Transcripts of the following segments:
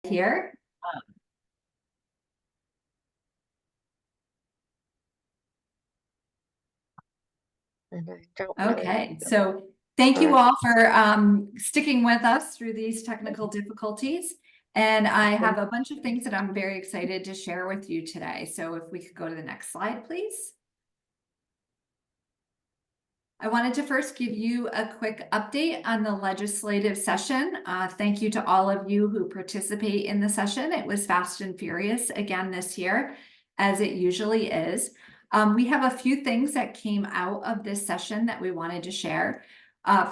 Here. And I don't Okay, know. so thank you Alright. all for sticking with us through these technical difficulties. And I have a bunch of things that I'm very excited to share with you today. So if we could go to the next slide, please. I wanted to first give you a quick update on the legislative session. Thank you to all of you who participate in the session. It was fast and furious again this year, as it usually is. We have a few things that came out of this session that we wanted to share.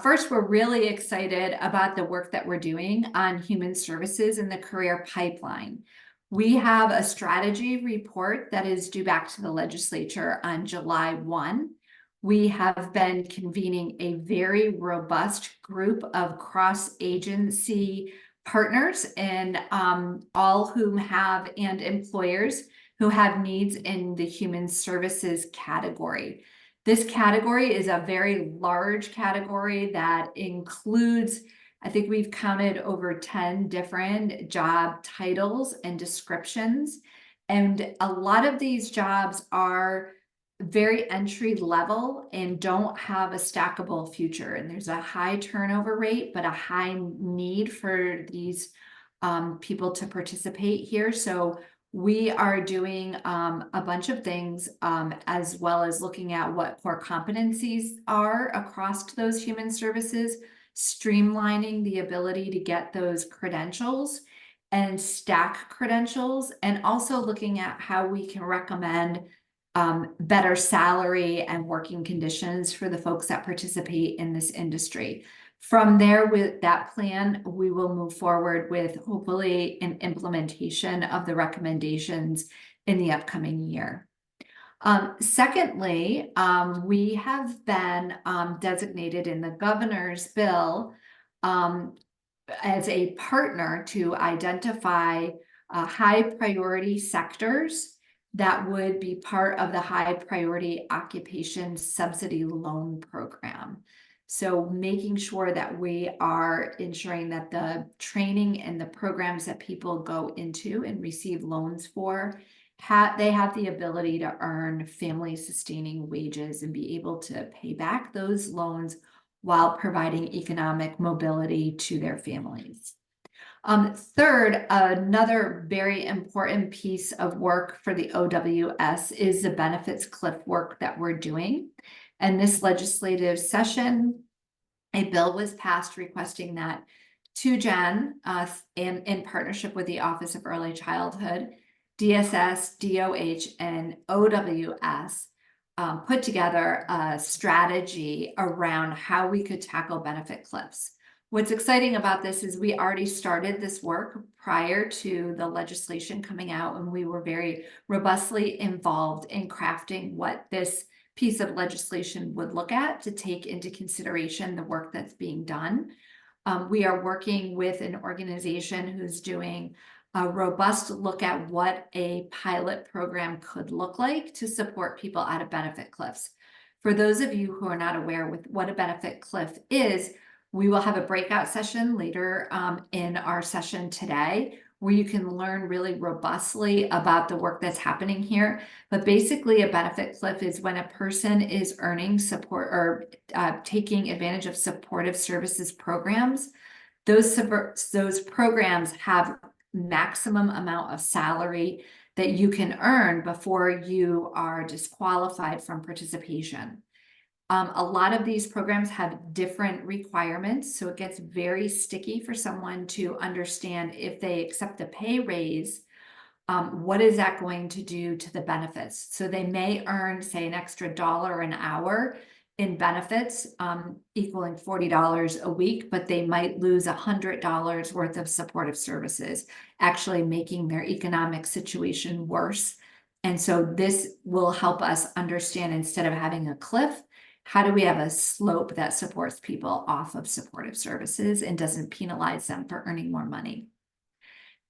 First, we're really excited about the work that we're doing on human services in the career pipeline. We have a strategy report that is due back to the legislature on July 1. We have been convening a very robust group of cross-agency partners and all whom have and employers who have needs in the human services category. This category is a very large category that includes, I think we've counted over 10 different job titles and descriptions. And a lot of these jobs are very entry level and don't have a stackable future. And there's a high turnover rate, but a high need for these people to participate here. So we are doing a bunch of things as well as looking at what core competencies are across those human services, streamlining the ability to get those credentials and stack credentials, and also looking at how we can recommend better salary and working conditions for the folks that participate in this industry. From there, with that plan, we will move forward with hopefully an implementation of the recommendations in the upcoming year. Secondly, we have been designated in the governor's bill as a partner to identify high priority sectors that would be part of the high priority occupation subsidy loan program. So making sure that we are ensuring that the training and the programs that people go into and receive loans for, they have the ability to earn family sustaining wages and be able to pay back those loans while providing economic mobility to their families. Third, another very important piece of work for the OWS is the benefits cliff work that we're doing. And this legislative session, a bill was passed requesting that TUGen, in partnership with the Office of Early Childhood, DSS, DOH, and OWS, put together a strategy around how we could tackle benefit cliffs. What's exciting about this is we already started this work prior to the legislation coming out, and we were very robustly involved in crafting what this piece of legislation would look at to take into consideration the work that's being done. We are working with an organization who's doing a robust look at what a pilot program could look like to support people out of benefit cliffs. For those of you who are not aware with what a benefit cliff is, we will have a breakout session later in our session today where you can learn really robustly about the work that's happening here. But basically a benefit cliff is when a person is earning support or taking advantage of supportive services programs. Those programs have maximum amount of salary that you can earn before you are disqualified from participation. A lot of these programs have different requirements, so it gets very sticky for someone to understand if they accept a pay raise, what is that going to do to the benefits? So they may earn, say, an extra $1 an hour in benefits, equaling $40 a week, but they might lose $100 worth of supportive services, actually making their economic situation worse. And so this will help us understand, instead of having a cliff, how do we have a slope that supports people off of supportive services and doesn't penalize them for earning more money?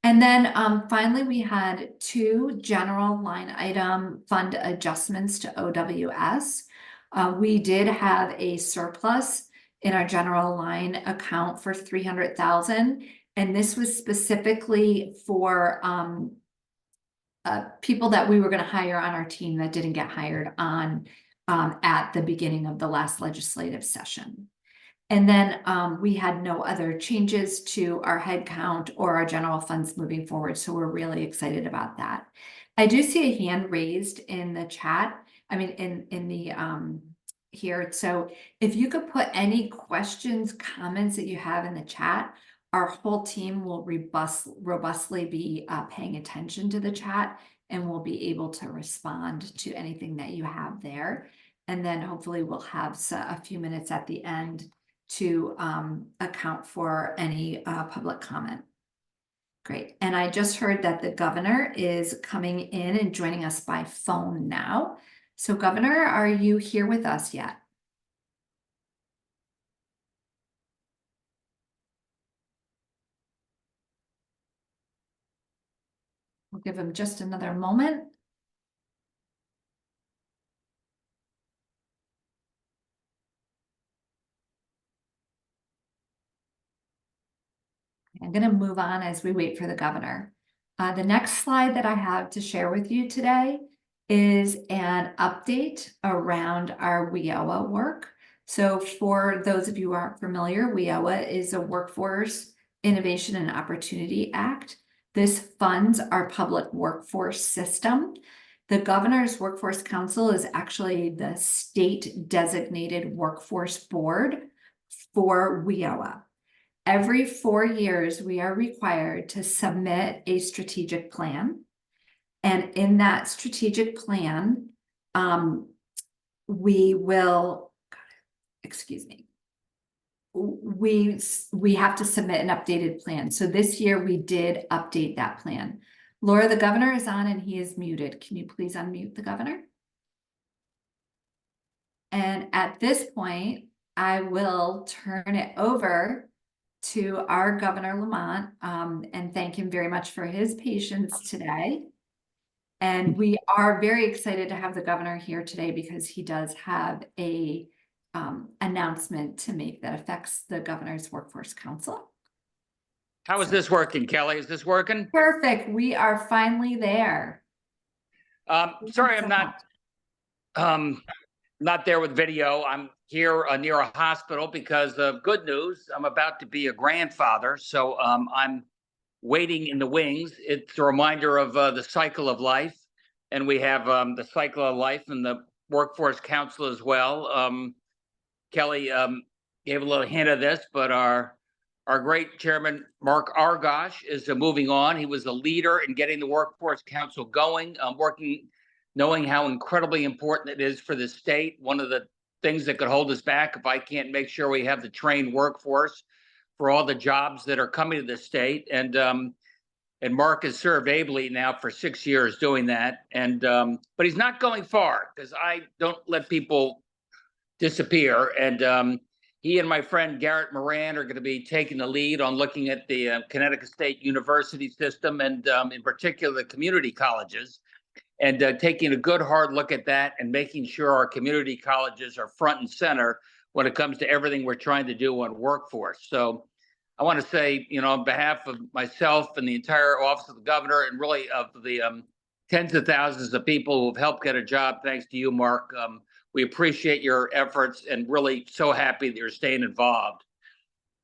And then finally, we had 2 general line item fund adjustments to OWS. We did have a surplus in our general line account for $300,000, And this was specifically for people that we were going to hire on our team that didn't get hired on at the beginning of the last legislative session. And then we had no other changes to our head count or our general funds moving forward. So we're really excited about that. I do see a hand raised in the chat. I mean, in the here. So if you could put any questions, comments that you have in the chat, our whole team will robustly be paying attention to the chat, and we'll be able to respond to anything that you have there. And then hopefully we'll have a few minutes at the end to account for any public comment. Great. And I just heard that the governor is coming in and joining us by phone now. So Governor, are you here with us yet? We'll give him just another moment. I'm going to move on as we wait for the governor. The next slide that I have to share with you today is an update around our WIOA work. So for those of you who aren't familiar, WIOA is a Workforce Innovation and Opportunity Act. This funds our public workforce system. The Governor's Workforce Council is actually the state designated workforce board for WIOA. Every 4 years, we are required to submit a strategic plan. And in that strategic plan, we will, excuse me, we have to submit an updated plan. So this year we did update that plan. Laura, the governor is on and he is muted. Can you please unmute the governor? And at this point, I will turn it over to our Governor Lamont and thank him very much for his patience today. And we are very excited to have the governor here today because he does have a announcement to make that affects the Governor's Workforce Council. How is this working, Kelly? Is this working? Perfect. We are finally there. Sorry, I'm not there with video. I'm here near a hospital because of good news. I'm about to be a grandfather, so I'm waiting in the wings. It's a reminder of the cycle of life, and we have the cycle of life and the Workforce Council as well. Kelly gave a little hint of this, but our great chairman, Mark Argosh, is moving on. He was a leader in getting the Workforce Council going, knowing how incredibly important it is for the state. One of the things that could hold us back if I can't make sure we have the trained workforce for all the jobs that are coming to the state. And Mark has served ably now for 6 years doing that. And but he's not going far because I don't let people disappear. And he and my friend Garrett Moran are going to be taking the lead on looking at the Connecticut State University system and in particular the community colleges, and taking a good hard look at that and making sure our community colleges are front and center when it comes to everything we're trying to do on workforce. So I want to say, on behalf of myself and the entire office of the governor and really of the tens of thousands of people who have helped get a job, thanks to you, Mark, we appreciate your efforts and really so happy that you're staying involved.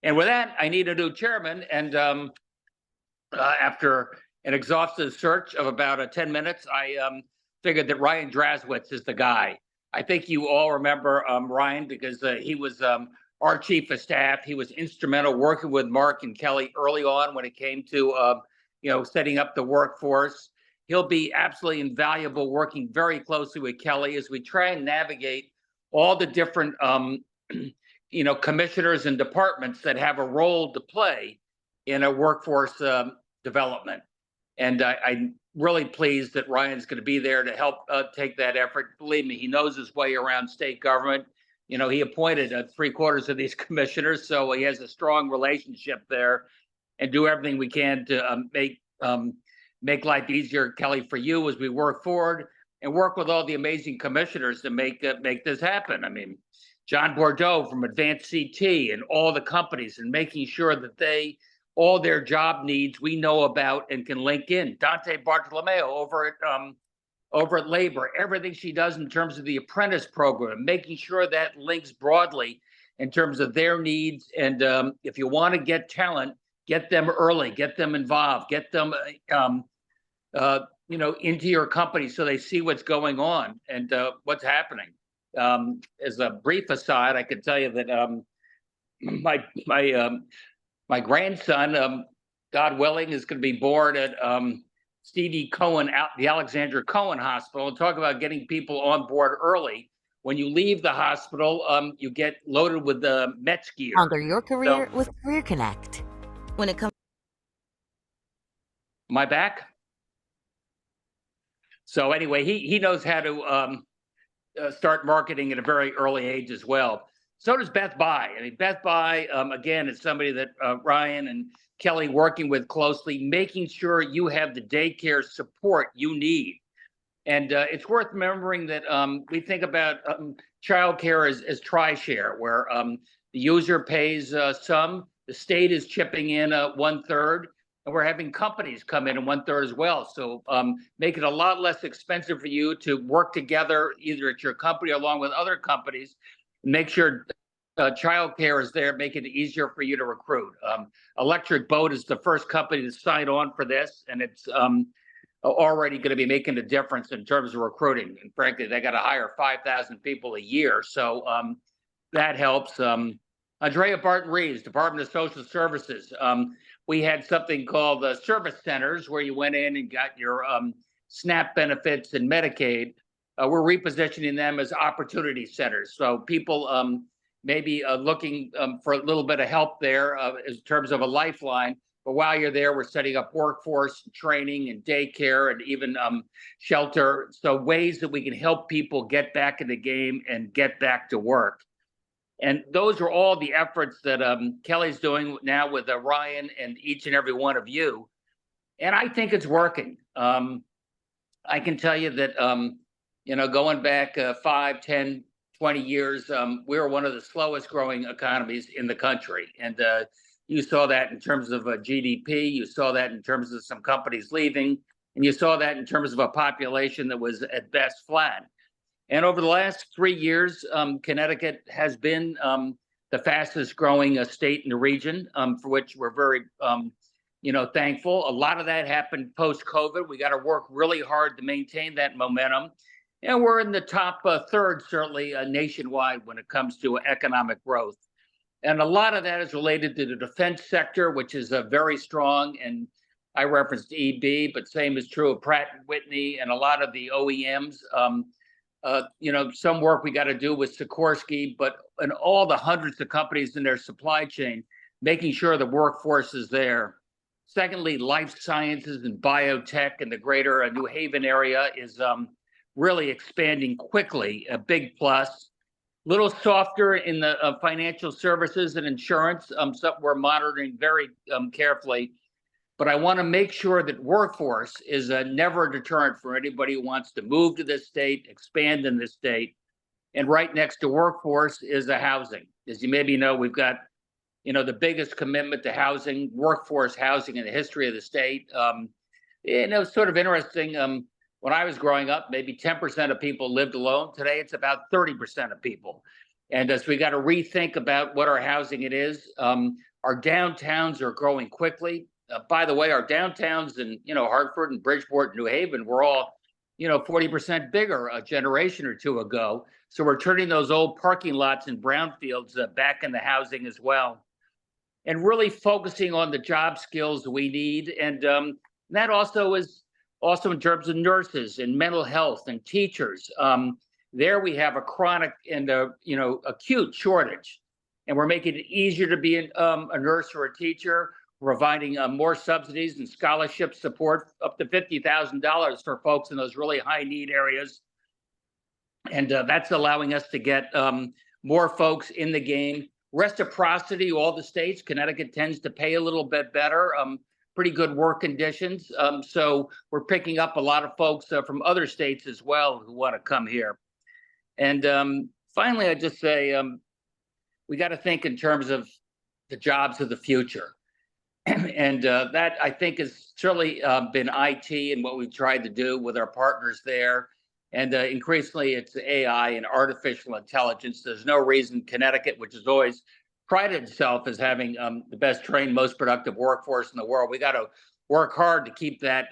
And with that, I need a new chairman. And after an exhaustive search of about 10 minutes, I figured that Ryan Drazwitz is the guy. I think you all remember Ryan because he was our chief of staff. He was instrumental working with Mark and Kelly early on when it came to setting up the workforce. He'll be absolutely invaluable working very closely with Kelly as we try and navigate all the different commissioners and departments that have a role to play in a workforce development. And I'm really pleased that Ryan's going to be there to help take that effort. Believe me, he knows his way around state government. He appointed 3/4 of these commissioners, so he has a strong relationship there, and do everything we can to make life easier, Kelly, for you as we work forward and work with all the amazing commissioners to make this happen. I mean, John Bordeaux from Advanced CT and all the companies, and making sure that they all their job needs we know about and can link in. Dante Bartolomeo over at Labor, everything she does in terms of the apprentice program, making sure that links broadly in terms of their needs. And if you want to get talent, get them early, get them involved, get them, into your company so they see what's going on and what's happening. As a brief aside, I could tell you that my grandson, God willing, is going to be born at Stevie Cohen, the Alexandra Cohen Hospital, and talk about getting people on board early. When you leave the hospital, you get loaded with the Mets gear. Conquer your career with Career Connect. When it comes, Am I back? So anyway, he knows how to start marketing at a very early age as well. So does Beth By. I mean, Beth By, again, is somebody that Ryan and Kelly working with closely, making sure you have the daycare support you need. And it's worth remembering that we think about childcare as tri-share, where the user pays some, the state is chipping in 1/3, and we're having companies come in 1/3 as well. So make it a lot less expensive for you to work together, either at your company or along with other companies. Make sure childcare is there, make it easier for you to recruit. Electric Boat is the first company to sign on for this, and it's already going to be making a difference in terms of recruiting. And frankly, they got to hire 5,000 people a year. So that helps. Andrea Barton-Reeves, Department of Social Services. We had something called service centers where you went in and got your SNAP benefits and Medicaid. We're repositioning them as opportunity centers. So people maybe looking for a little bit of help there in terms of a lifeline. But while you're there, we're setting up workforce training and daycare and even shelter. So ways that we can help people get back in the game and get back to work. And those are all the efforts that Kelly's doing now with Ryan and each and every one of you. And I think it's working. I can tell you that, going back 5, 10, 20 years, we were one of the slowest growing economies in the country. And you saw that in terms of GDP, you saw that in terms of some companies leaving, and you saw that in terms of a population that was at best flat. And over the last 3 years, Connecticut has been the fastest growing state in the region, for which we're very, thankful. A lot of that happened post-COVID. We got to work really hard to maintain that momentum. And we're in the top third, certainly nationwide when it comes to economic growth. And a lot of that is related to the defense sector, which is very strong. And I referenced EB, but same is true of Pratt & Whitney and a lot of the OEMs. Some work we got to do with Sikorsky, but in all the hundreds of companies in their supply chain, making sure the workforce is there. Secondly, life sciences and biotech in the greater New Haven area is really expanding quickly, a big plus. Little softer in the financial services and insurance, something we're monitoring very carefully. But I want to make sure that workforce is never a deterrent for anybody who wants to move to this state, expand in this state. And right next to workforce is the housing. As you maybe know, we've got, the biggest commitment to housing, workforce housing in the history of the state. It's sort of interesting. When I was growing up, maybe 10% of people lived alone. Today, it's about 30% of people. And so we got to rethink about what our housing it is. Our downtowns are growing quickly. By the way, our downtowns in, Hartford and Bridgeport and New Haven were all, 40% bigger a generation or two ago. So we're turning those old parking lots and brownfields back in the housing as well. And really focusing on the job skills we need. And that also is in terms of nurses and mental health and teachers. There we have a chronic and acute shortage, and we're making it easier to be a nurse or a teacher. We're providing more subsidies and scholarship support, up to $50,000 for folks in those really high need areas. And that's allowing us to get more folks in the game. Reciprocity, all the states, Connecticut tends to pay a little bit better. Pretty good work conditions. So we're picking up a lot of folks from other states as well who want to come here. And finally, I just say we got to think in terms of the jobs of the future. And that, I think, has certainly been IT and what we've tried to do with our partners there. And increasingly, it's AI and artificial intelligence. There's no reason Connecticut, which has always prided itself as having the best trained, most productive workforce in the world, we got to work hard to keep that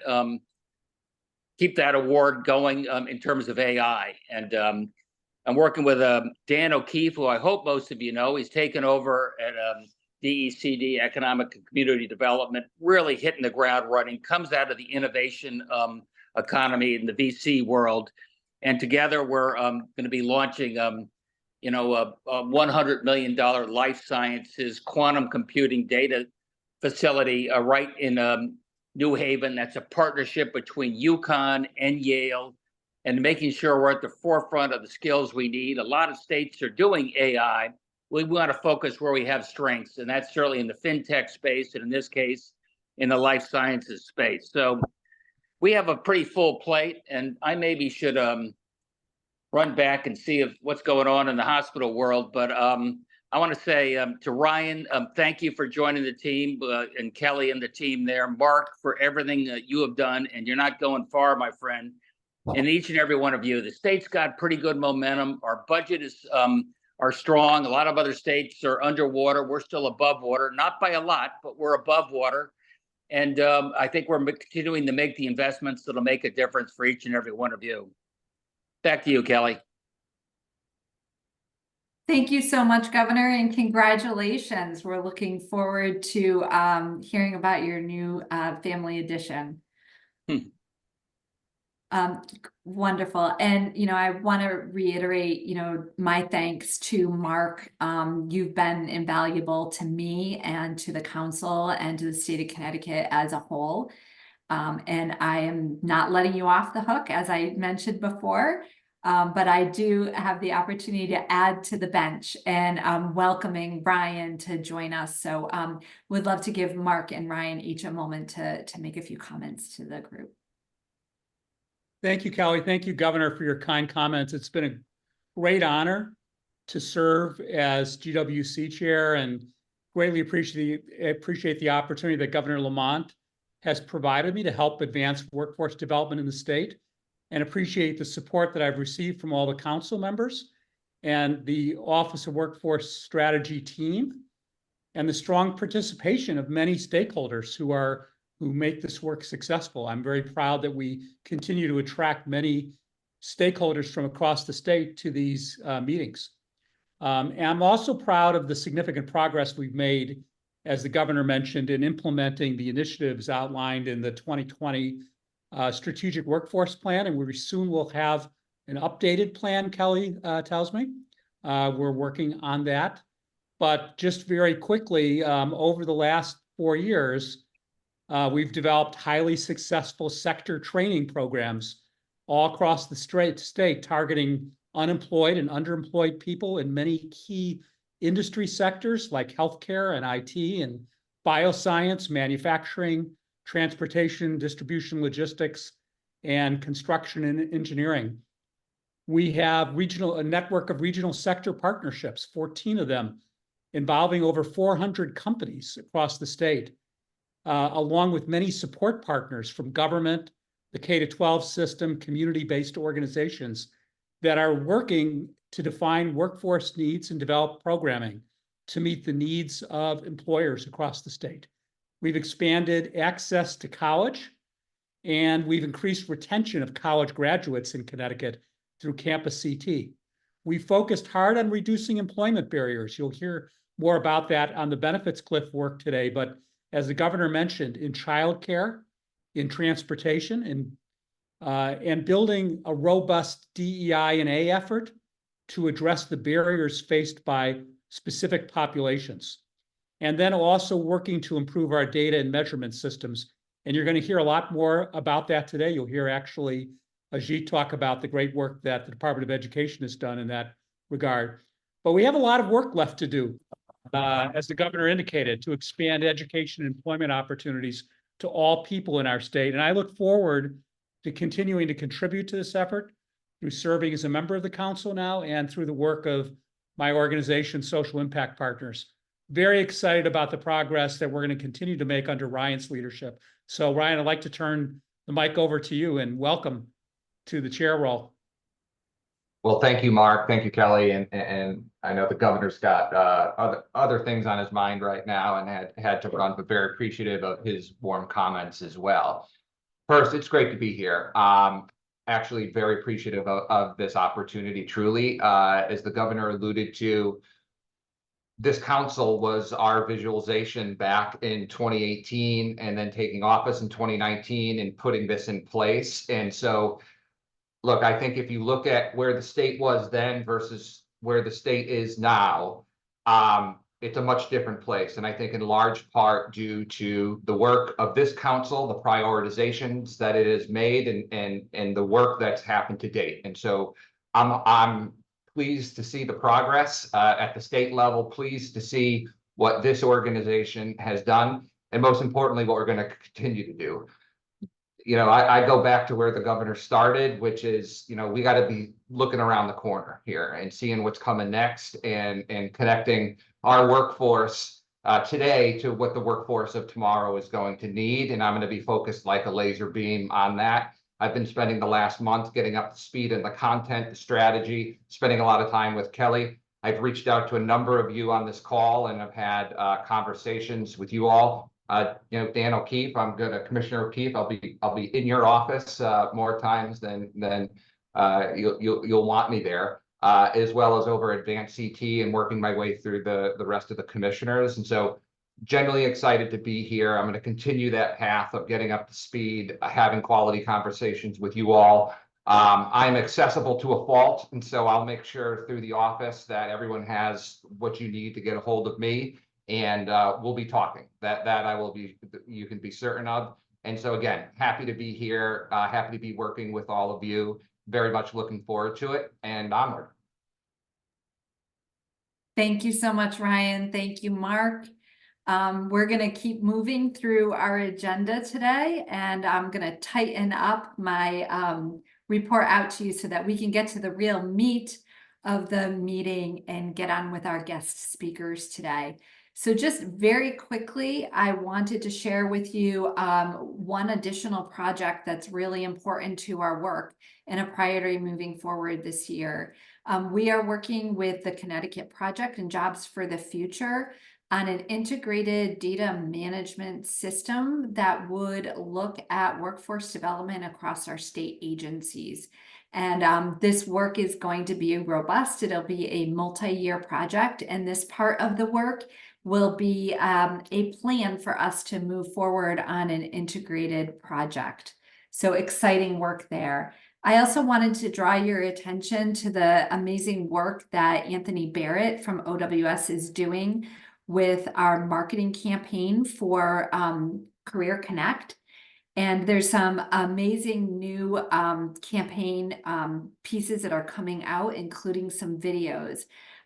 award going in terms of AI. And I'm working with Dan O'Keefe, who I hope most of you know. He's taken over at DECD, Economic and Community Development, really hitting the ground running, comes out of the innovation economy in the VC world. And together we're going to be launching, a $100 million life sciences quantum computing data facility right in New Haven. That's a partnership between UConn and Yale, and making sure we're at the forefront of the skills we need. A lot of states are doing AI. We want to focus where we have strengths, and that's certainly in the fintech space, and in this case, in the life sciences space. So we have a pretty full plate, and I maybe should run back and see what's going on in the hospital world. But I want to say to Ryan, thank you for joining the team, and Kelly and the team there. Mark, for everything that you have done, and you're not going far, my friend. And each and every one of you, the state's got pretty good momentum. Our budget is are strong. A lot of other states are underwater. We're still above water, not by a lot, but we're above water. And I think we're continuing to make the investments that'll make a difference for each and every one of you. Back to you, Kelly. Thank you so much, Governor, and congratulations. We're looking forward to hearing about your new family addition. Wonderful. And, I want to reiterate, my thanks to Mark. You've been invaluable to me and to the council and to the state of Connecticut as a whole. And I am not letting you off the hook, as I mentioned before. But I do have the opportunity to add to the bench, and welcoming Ryan to join us. So would love to give Mark and Ryan each a moment to make a few comments to the group. Thank you, Kelly. Thank you, Governor, for your kind comments. It's been a great honor to serve as GWC chair, and greatly appreciate the opportunity that Governor Lamont has provided me to help advance workforce development in the state, and appreciate the support that I've received from all the council members and the Office of Workforce Strategy team, and the strong participation of many stakeholders who make this work successful. I'm very proud that we continue to attract many stakeholders from across the state to these meetings. And I'm also proud of the significant progress we've made, as the governor mentioned, in implementing the initiatives outlined in the 2020 strategic workforce plan. And we soon will have an updated plan, Kelly tells me. We're working on that. But just very quickly, over the last 4 years, we've developed highly successful sector training programs all across the state, targeting unemployed and underemployed people in many key industry sectors like healthcare and IT and bioscience, manufacturing, transportation, distribution, logistics, and construction and engineering. We have a network of regional sector partnerships, 14 of them, involving over 400 companies across the state, along with many support partners from government, the K-12 system, community-based organizations that are working to define workforce needs and develop programming to meet the needs of employers across the state. We've expanded access to college, and we've increased retention of college graduates in Connecticut through Campus CT. We focused hard on reducing employment barriers. You'll hear more about that on the benefits cliff work today, but as the governor mentioned, in childcare, in transportation, and building a robust DEI&A effort to address the barriers faced by specific populations. And then also working to improve our data and measurement systems. And you're going to hear a lot more about that today. You'll hear actually Ajit talk about the great work that the Department of Education has done in that regard. But we have a lot of work left to do, as the governor indicated, to expand education and employment opportunities to all people in our state. And I look forward to continuing to contribute to this effort through serving as a member of the council now and through the work of my organization, Social Impact Partners. very excited about the progress that we're going to continue to make under Ryan's leadership. So Ryan, I'd like to turn the mic over to you and welcome to the chair role. Well, thank you, Mark. Thank you, Kelly. And I know the governor's got other things on his mind right now and had to run, but very appreciative of his warm comments as well. First, it's great to be here. Actually very appreciative of this opportunity, truly. As the governor alluded to, this council was our visualization back in 2018 and then taking office in 2019 and putting this in place. And so, look, I think if you look at where the state was then versus where the state is now, it's a much different place. And I think in large part due to the work of this council, the prioritizations that it has made and the work that's happened to date. And so I'm pleased to see the progress at the state level, pleased to see what this organization has done, and most importantly, what we're going to continue to do. You know, I go back to where the governor started, which is, you know, we got to be looking around the corner here and seeing what's coming next and connecting our workforce today to what the workforce of tomorrow is going to need. And I'm going to be focused like a laser beam on that. I've been spending the last month getting up to speed in the content, the strategy, spending a lot of time with Kelly. I've reached out to a number of you on this call and have had conversations with you all. You know, Dan O'Keefe, Commissioner O'Keefe, I'll be in your office more times than you'll want me there, as well as over Advanced CT and working my way through the rest of the commissioners. And so generally excited to be here. I'm going to continue that path of getting up to speed, having quality conversations with you all. I'm accessible to a fault, and so I'll make sure through the office that everyone has what you need to get a hold of me. And we'll be talking. That I will be. You can be certain of. And so again, happy to be here. Happy to be working with all of you. Very much looking forward to it. And onward. Thank you so much, Ryan. Thank you, Mark. We're going to keep moving through our agenda today, and I'm going to tighten up my report out to you so that we can get to the real meat of the meeting and get on with our guest speakers today. So just very quickly, I wanted to share with you one additional project that's really important to our work and a priority moving forward this year. We are working with the Connecticut Project and Jobs for the Future on an integrated data management system that would look at workforce development across our state agencies. And this work is going to be robust. It'll be a multi-year project, and this part of the work will be a plan for us to move forward on an integrated project. So exciting work there. I also wanted to draw your attention to the amazing work that Anthony Barrett from OWS is doing with our marketing campaign for Career Connect. And there's some amazing new campaign pieces that are coming out, including some videos.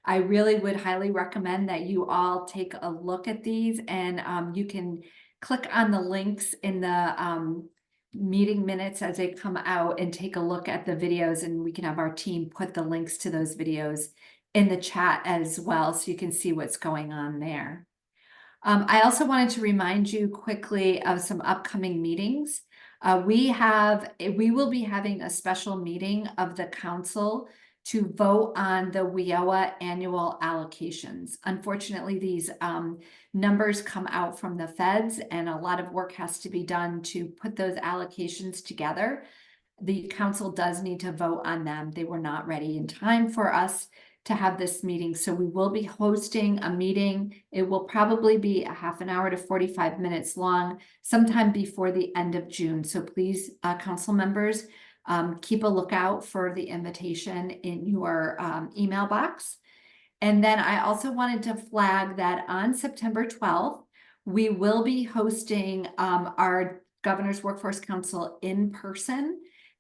I really would highly recommend that you all take a look at these, and you can click on the links in the meeting minutes as they come out and take a look at the videos, and we can have our team put the links to those videos in the chat as well, so you can see what's going on there. I also wanted to remind you quickly of some upcoming meetings. We will be having a special meeting of the council to vote on the WIOA annual allocations. Unfortunately, these numbers come out from the feds, and a lot of work has to be done to put those allocations together. The council does need to vote on them. They were not ready in time for us to have this meeting. So we will be hosting a meeting. It will probably be a half an hour to 45 minutes long, sometime before the end of June. So please, council members, keep a lookout for the invitation in your email box. And then I also wanted to flag that on September 12th, we will be hosting our Governor's Workforce Council in person,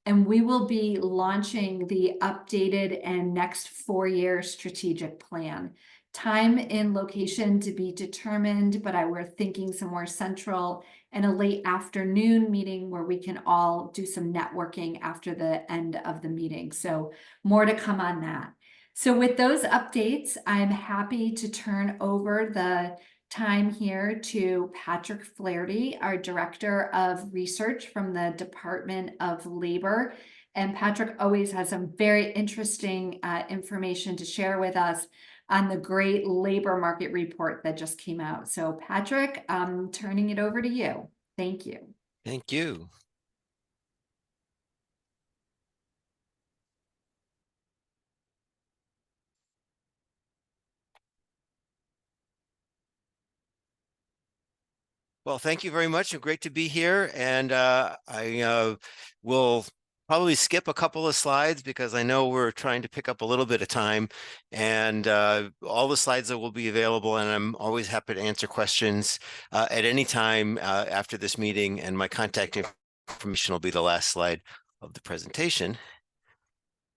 and we will be launching the updated and next 4-year strategic plan. Time and location to be determined, but we're thinking somewhere central, and a late afternoon meeting where we can all do some networking after the end of the meeting. So more to come on that. So with those updates, I'm happy to turn over the time here to Patrick Flaherty, our Director of Research from the Department of Labor. And Patrick always has some very interesting information to share with us on the great labor market report that just came out. So Patrick, I'm turning it over to you. Thank you. Thank you. Well, thank you very much and great to be here. And I will probably skip a couple of slides because I know we're trying to pick up a little bit of time, and all the slides that will be available, and I'm always happy to answer questions at any time after this meeting, and my contact information will be the last slide of the presentation.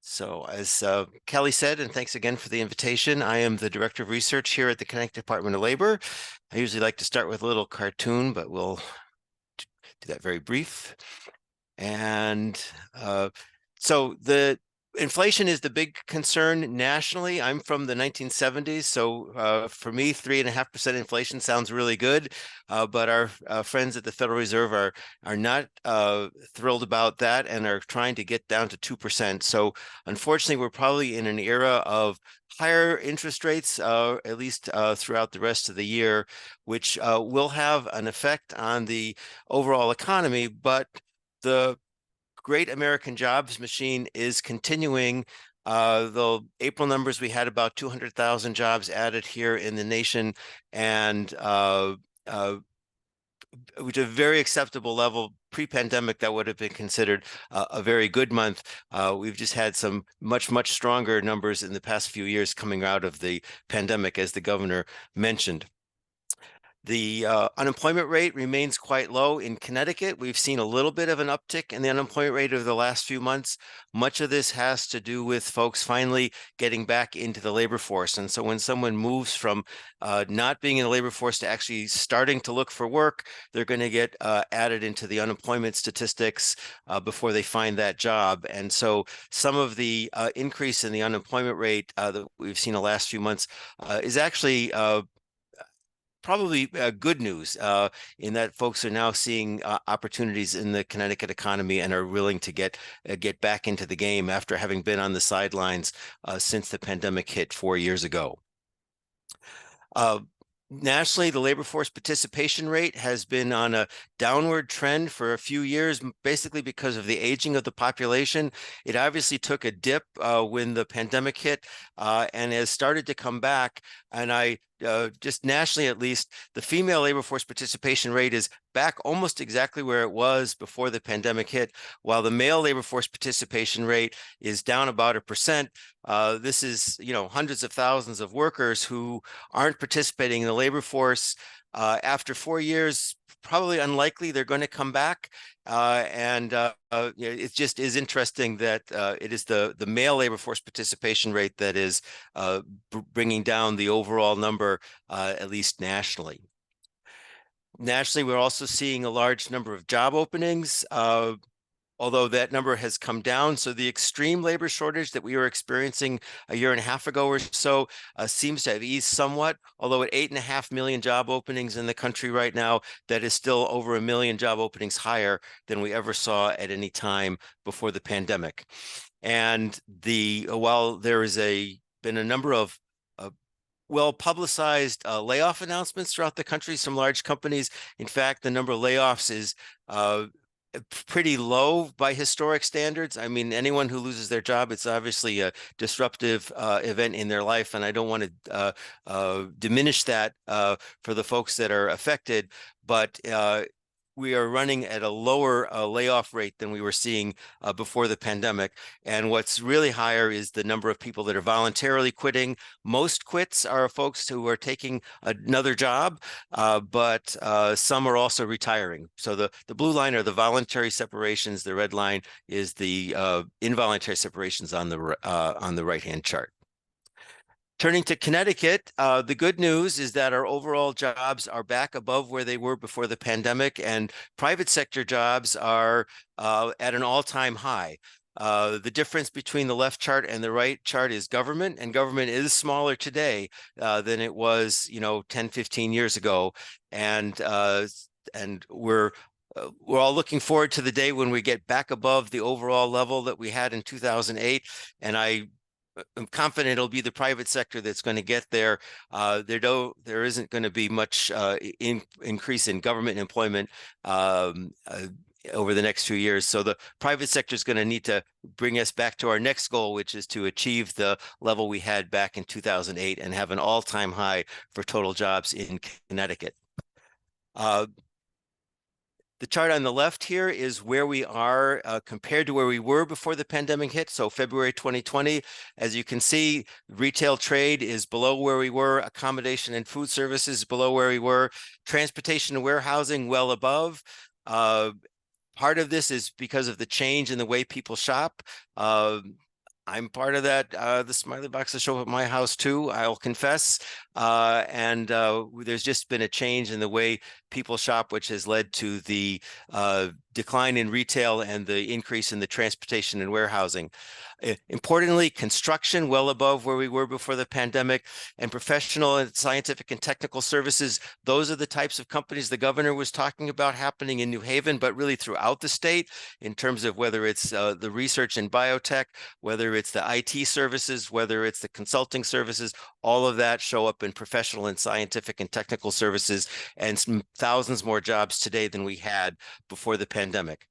So as Kelly said, and thanks again for the invitation, I am the Director of Research here at the Connecticut Department of Labor. I usually like to start with a little cartoon, but we'll do that very brief. And so the inflation is the big concern nationally. I'm from the 1970s, so for me, 3.5% inflation sounds really good. But our friends at the Federal Reserve are not thrilled about that and are trying to get down to 2%. So unfortunately, we're probably in an era of higher interest rates, at least throughout the rest of the year, which will have an effect on the overall economy. But the great American jobs machine is continuing. The April numbers, we had about 200,000 jobs added here in the nation, and which is a very acceptable level. Pre-pandemic, that would have been considered a very good month. We've just had some much stronger numbers in the past few years coming out of the pandemic, as the governor mentioned. The unemployment rate remains quite low. In Connecticut, we've seen a little bit of an uptick in the unemployment rate over the last few months. Much of this has to do with folks finally getting back into the labor force. And so when someone moves from not being in the labor force to actually starting to look for work, they're going to get added into the unemployment statistics before they find that job. And so some of the increase in the unemployment rate that we've seen the last few months is actually probably good news in that folks are now seeing opportunities in the Connecticut economy and are willing to get back into the game after having been on the sidelines since the pandemic hit 4 years ago. Nationally, the labor force participation rate has been on a downward trend for a few years, basically because of the aging of the population. It obviously took a dip when the pandemic hit and has started to come back. And just nationally, at least, the female labor force participation rate is back almost exactly where it was before the pandemic hit, while the male labor force participation rate is down about 1%. This is, hundreds of thousands of workers who aren't participating in the labor force. After 4 years, probably unlikely they're going to come back. It just is interesting that it is the male labor force participation rate that is bringing down the overall number, at least nationally. Nationally, we're also seeing a large number of job openings, although that number has come down. So the extreme labor shortage that we were experiencing a year and a half ago or so seems to have eased somewhat, although at 8.5 million job openings in the country right now, that is still over 1 million job openings higher than we ever saw at any time before the pandemic. And while there is been a number of well-publicized layoff announcements throughout the country, some large companies, in fact, the number of layoffs is pretty low by historic standards. I mean, anyone who loses their job, it's obviously a disruptive event in their life, and I don't want to diminish that for the folks that are affected, but we are running at a lower layoff rate than we were seeing before the pandemic. And what's really higher is the number of people that are voluntarily quitting. Most quits are folks who are taking another job, but some are also retiring. So the blue line are the voluntary separations. The red line is the involuntary separations on the right-hand chart. Turning to Connecticut, the good news is that our overall jobs are back above where they were before the pandemic, and private sector jobs are at an all-time high. The difference between the left chart and the right chart is government, and government is smaller today than it was, 10, 15 years ago. And we're all looking forward to the day when we get back above the overall level that we had in 2008. And I'm confident it'll be the private sector that's going to get there. There isn't going to be much increase in government employment over the next few years. So the private sector is going to need to bring us back to our next goal, which is to achieve the level we had back in 2008 and have an all-time high for total jobs in Connecticut. The chart on the left here is where we are compared to where we were before the pandemic hit. So February 2020, as you can see, retail trade is below where we were, accommodation and food services below where we were, transportation and warehousing well above. Part of this is because of the change in the way people shop. I'm part of that. The smiley boxes show up at my house too, I'll confess. There's just been a change in the way people shop, which has led to the decline in retail and the increase in the transportation and warehousing. Importantly, construction well above where we were before the pandemic, and professional and scientific and technical services. Those are the types of companies the governor was talking about happening in New Haven, but really throughout the state, in terms of whether it's the research in biotech, whether it's the IT services, whether it's the consulting services, all of that show up in professional and scientific and technical services, and thousands more jobs today than we had before the pandemic.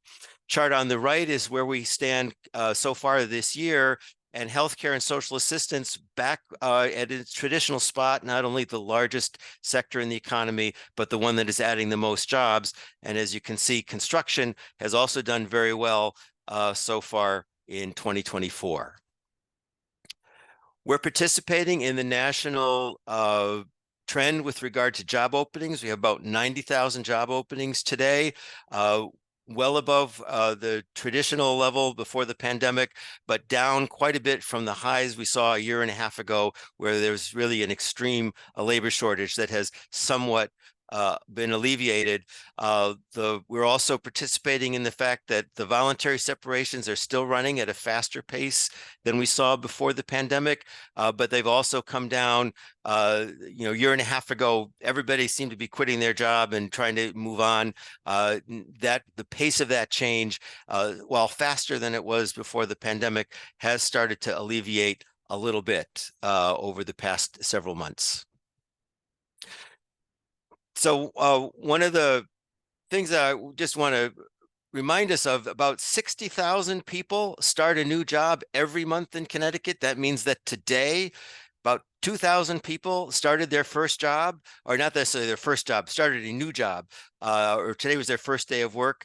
Chart on the right is where we stand so far this year, and healthcare and social assistance back at its traditional spot, not only the largest sector in the economy, but the one that is adding the most jobs. And as you can see, construction has also done very well so far in 2024. We're participating in the national trend with regard to job openings. We have about 90,000 job openings today, well above the traditional level before the pandemic, but down quite a bit from the highs we saw a year and a half ago, where there's really an extreme labor shortage that has somewhat been alleviated. We're also participating in the fact that the voluntary separations are still running at a faster pace than we saw before the pandemic, but they've also come down. A year and a half ago, everybody seemed to be quitting their job and trying to move on. The pace of that change, while faster than it was before the pandemic, has started to alleviate a little bit over the past several months. So one of the things that I just want to remind us of, about 60,000 people start a new job every month in Connecticut. That means that today, about 2,000 people started their first job, or not necessarily their first job, started a new job, or today was their first day of work.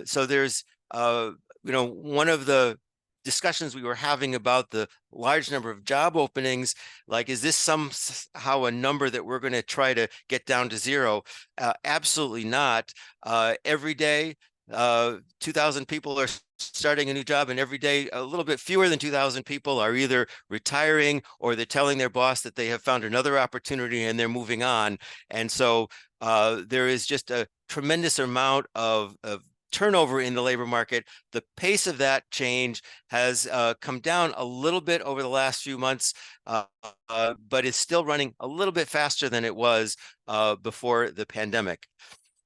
So there's, one of the discussions we were having about the large number of job openings, like, is this somehow a number that we're going to try to get down to zero? Absolutely not. Every day, 2,000 people are starting a new job, and every day a little bit fewer than 2,000 people are either retiring or they're telling their boss that they have found another opportunity and they're moving on. And so there is just a tremendous amount of turnover in the labor market. The pace of that change has come down a little bit over the last few months, but it's still running a little bit faster than it was before the pandemic.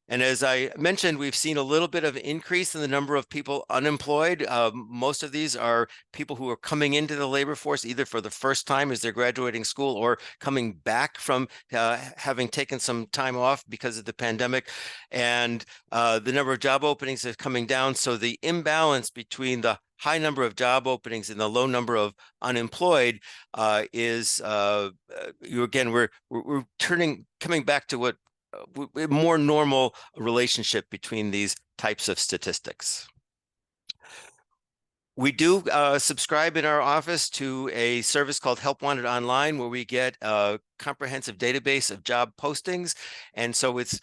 And as I mentioned, we've seen a little bit of an increase in the number of people unemployed. Most of these are people who are coming into the labor force either for the first time as they're graduating school, or coming back from having taken some time off because of the pandemic. And the number of job openings is coming down. So the imbalance between the high number of job openings and the low number of unemployed is, again, we're coming back to what a more normal relationship between these types of statistics. We do subscribe in our office to a service called Help Wanted Online, where we get a comprehensive database of job postings. And so it's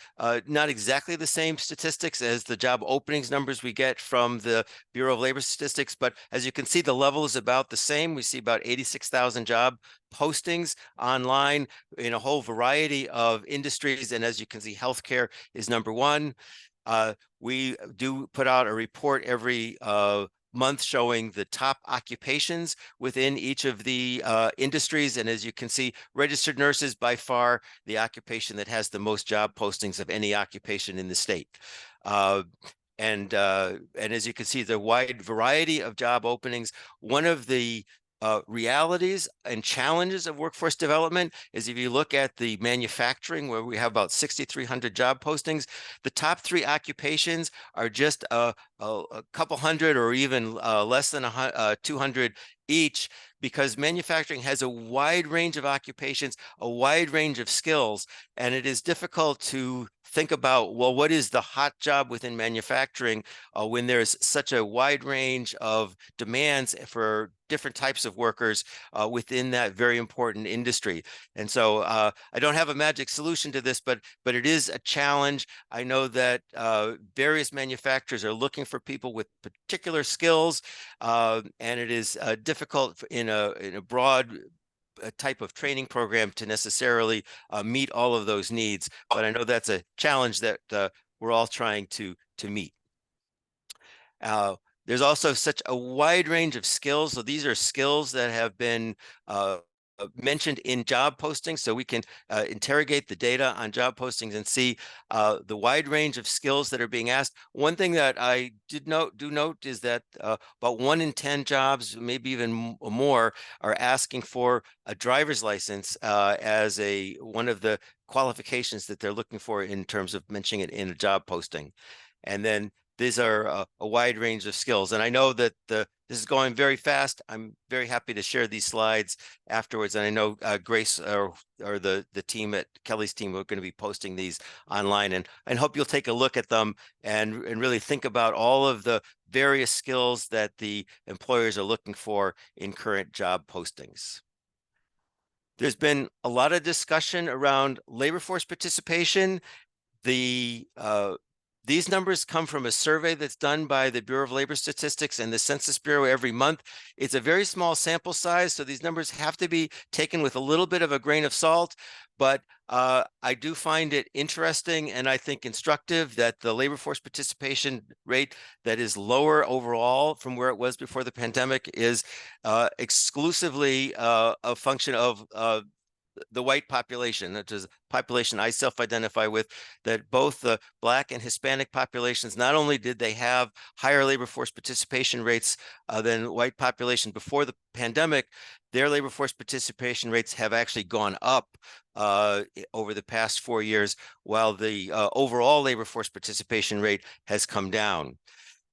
not exactly the same statistics as the job openings numbers we get from the Bureau of Labor Statistics. But as you can see, the level is about the same. We see about 86,000 job postings online in a whole variety of industries. And as you can see, healthcare is number one. We do put out a report every month showing the top occupations within each of the industries. And as you can see, registered nurses by far the occupation that has the most job postings of any occupation in the state. And as you can see, the wide variety of job openings. One of the realities and challenges of workforce development is if you look at the manufacturing, where we have about 6,300 job postings, the top 3 occupations are just a couple hundred or even less than 200 each, because manufacturing has a wide range of occupations, a wide range of skills, and it is difficult to think about, well, what is the hot job within manufacturing when there's such a wide range of demands for different types of workers within that very important industry. And so I don't have a magic solution to this, but it is a challenge. I know that various manufacturers are looking for people with particular skills, and it is difficult in a broad type of training program to necessarily meet all of those needs. But I know that's a challenge that we're all trying to meet. There's also such a wide range of skills. So these are skills that have been mentioned in job postings, so we can interrogate the data on job postings and see the wide range of skills that are being asked. One thing that I do note is that about 1 in 10 jobs, maybe even more, are asking for a driver's license as one of the qualifications that they're looking for in terms of mentioning it in a job posting. And then these are a wide range of skills. And I know that this is going very fast. I'm very happy to share these slides afterwards. And I know Grace or the team at Kelly's team are going to be posting these online, and hope you'll take a look at them and really think about all of the various skills that the employers are looking for in current job postings. There's been a lot of discussion around labor force participation. These numbers come from a survey that's done by the Bureau of Labor Statistics and the Census Bureau every month. It's a very small sample size, so these numbers have to be taken with a little bit of a grain of salt. But I do find it interesting and I think instructive that the labor force participation rate that is lower overall from where it was before the pandemic is exclusively a function of the white population, which is a population I self-identify with, that both the Black and Hispanic populations, not only did they have higher labor force participation rates than white population before the pandemic, their labor force participation rates have actually gone up over the past 4 years, while the overall labor force participation rate has come down.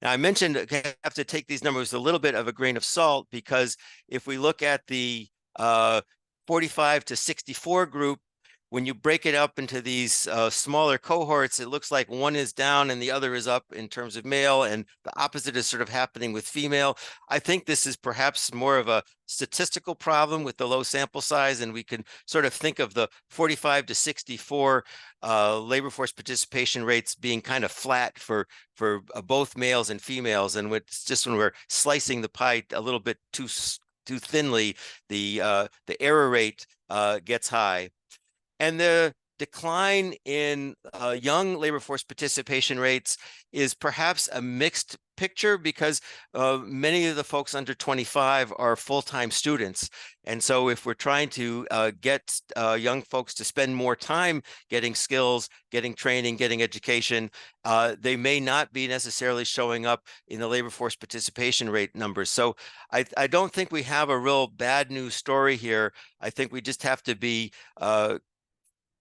Now, I mentioned I have to take these numbers with a little bit of a grain of salt, because if we look at the 45 to 64 group, when you break it up into these smaller cohorts, it looks like one is down and the other is up in terms of male, and the opposite is sort of happening with female. I think this is perhaps more of a statistical problem with the low sample size, and we can sort of think of the 45 to 64 labor force participation rates being kind of flat for both males and females. And it's just when we're slicing the pie a little bit too thinly, the error rate gets high. And the decline in young labor force participation rates is perhaps a mixed picture, because many of the folks under 25 are full-time students. And so if we're trying to get young folks to spend more time getting skills, getting training, getting education, they may not be necessarily showing up in the labor force participation rate numbers. So I don't think we have a real bad news story here. I think we just have to be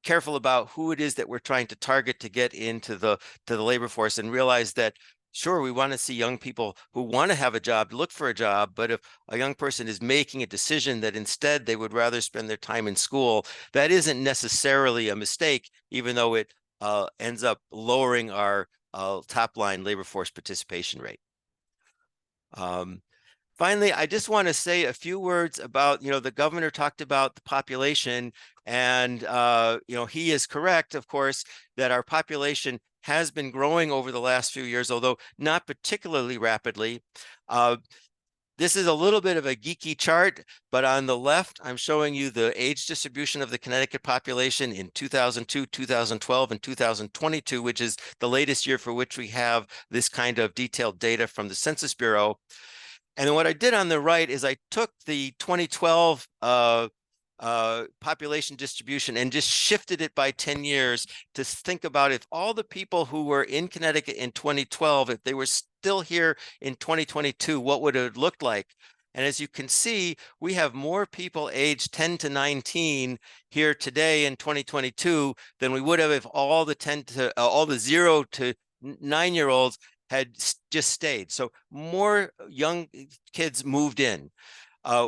careful about who it is that we're trying to target to get into the labor force, and realize that sure, we want to see young people who want to have a job look for a job, but if a young person is making a decision that instead they would rather spend their time in school, that isn't necessarily a mistake, even though it ends up lowering our top line labor force participation rate. Finally, I just want to say a few words about, the governor talked about the population, and, he is correct, of course, that our population has been growing over the last few years, although not particularly rapidly. This is a little bit of a geeky chart, but on the left, I'm showing you the age distribution of the Connecticut population in 2002, 2012, and 2022, which is the latest year for which we have this kind of detailed data from the Census Bureau. And then what I did on the right is I took the 2012 population distribution and just shifted it by 10 years to think about if all the people who were in Connecticut in 2012, if they were still here in 2022, what would it have looked like? And as you can see, we have more people aged 10 to 19 here today in 2022 than we would have if all the 0 to 9-year-olds had just stayed. So more young kids moved in.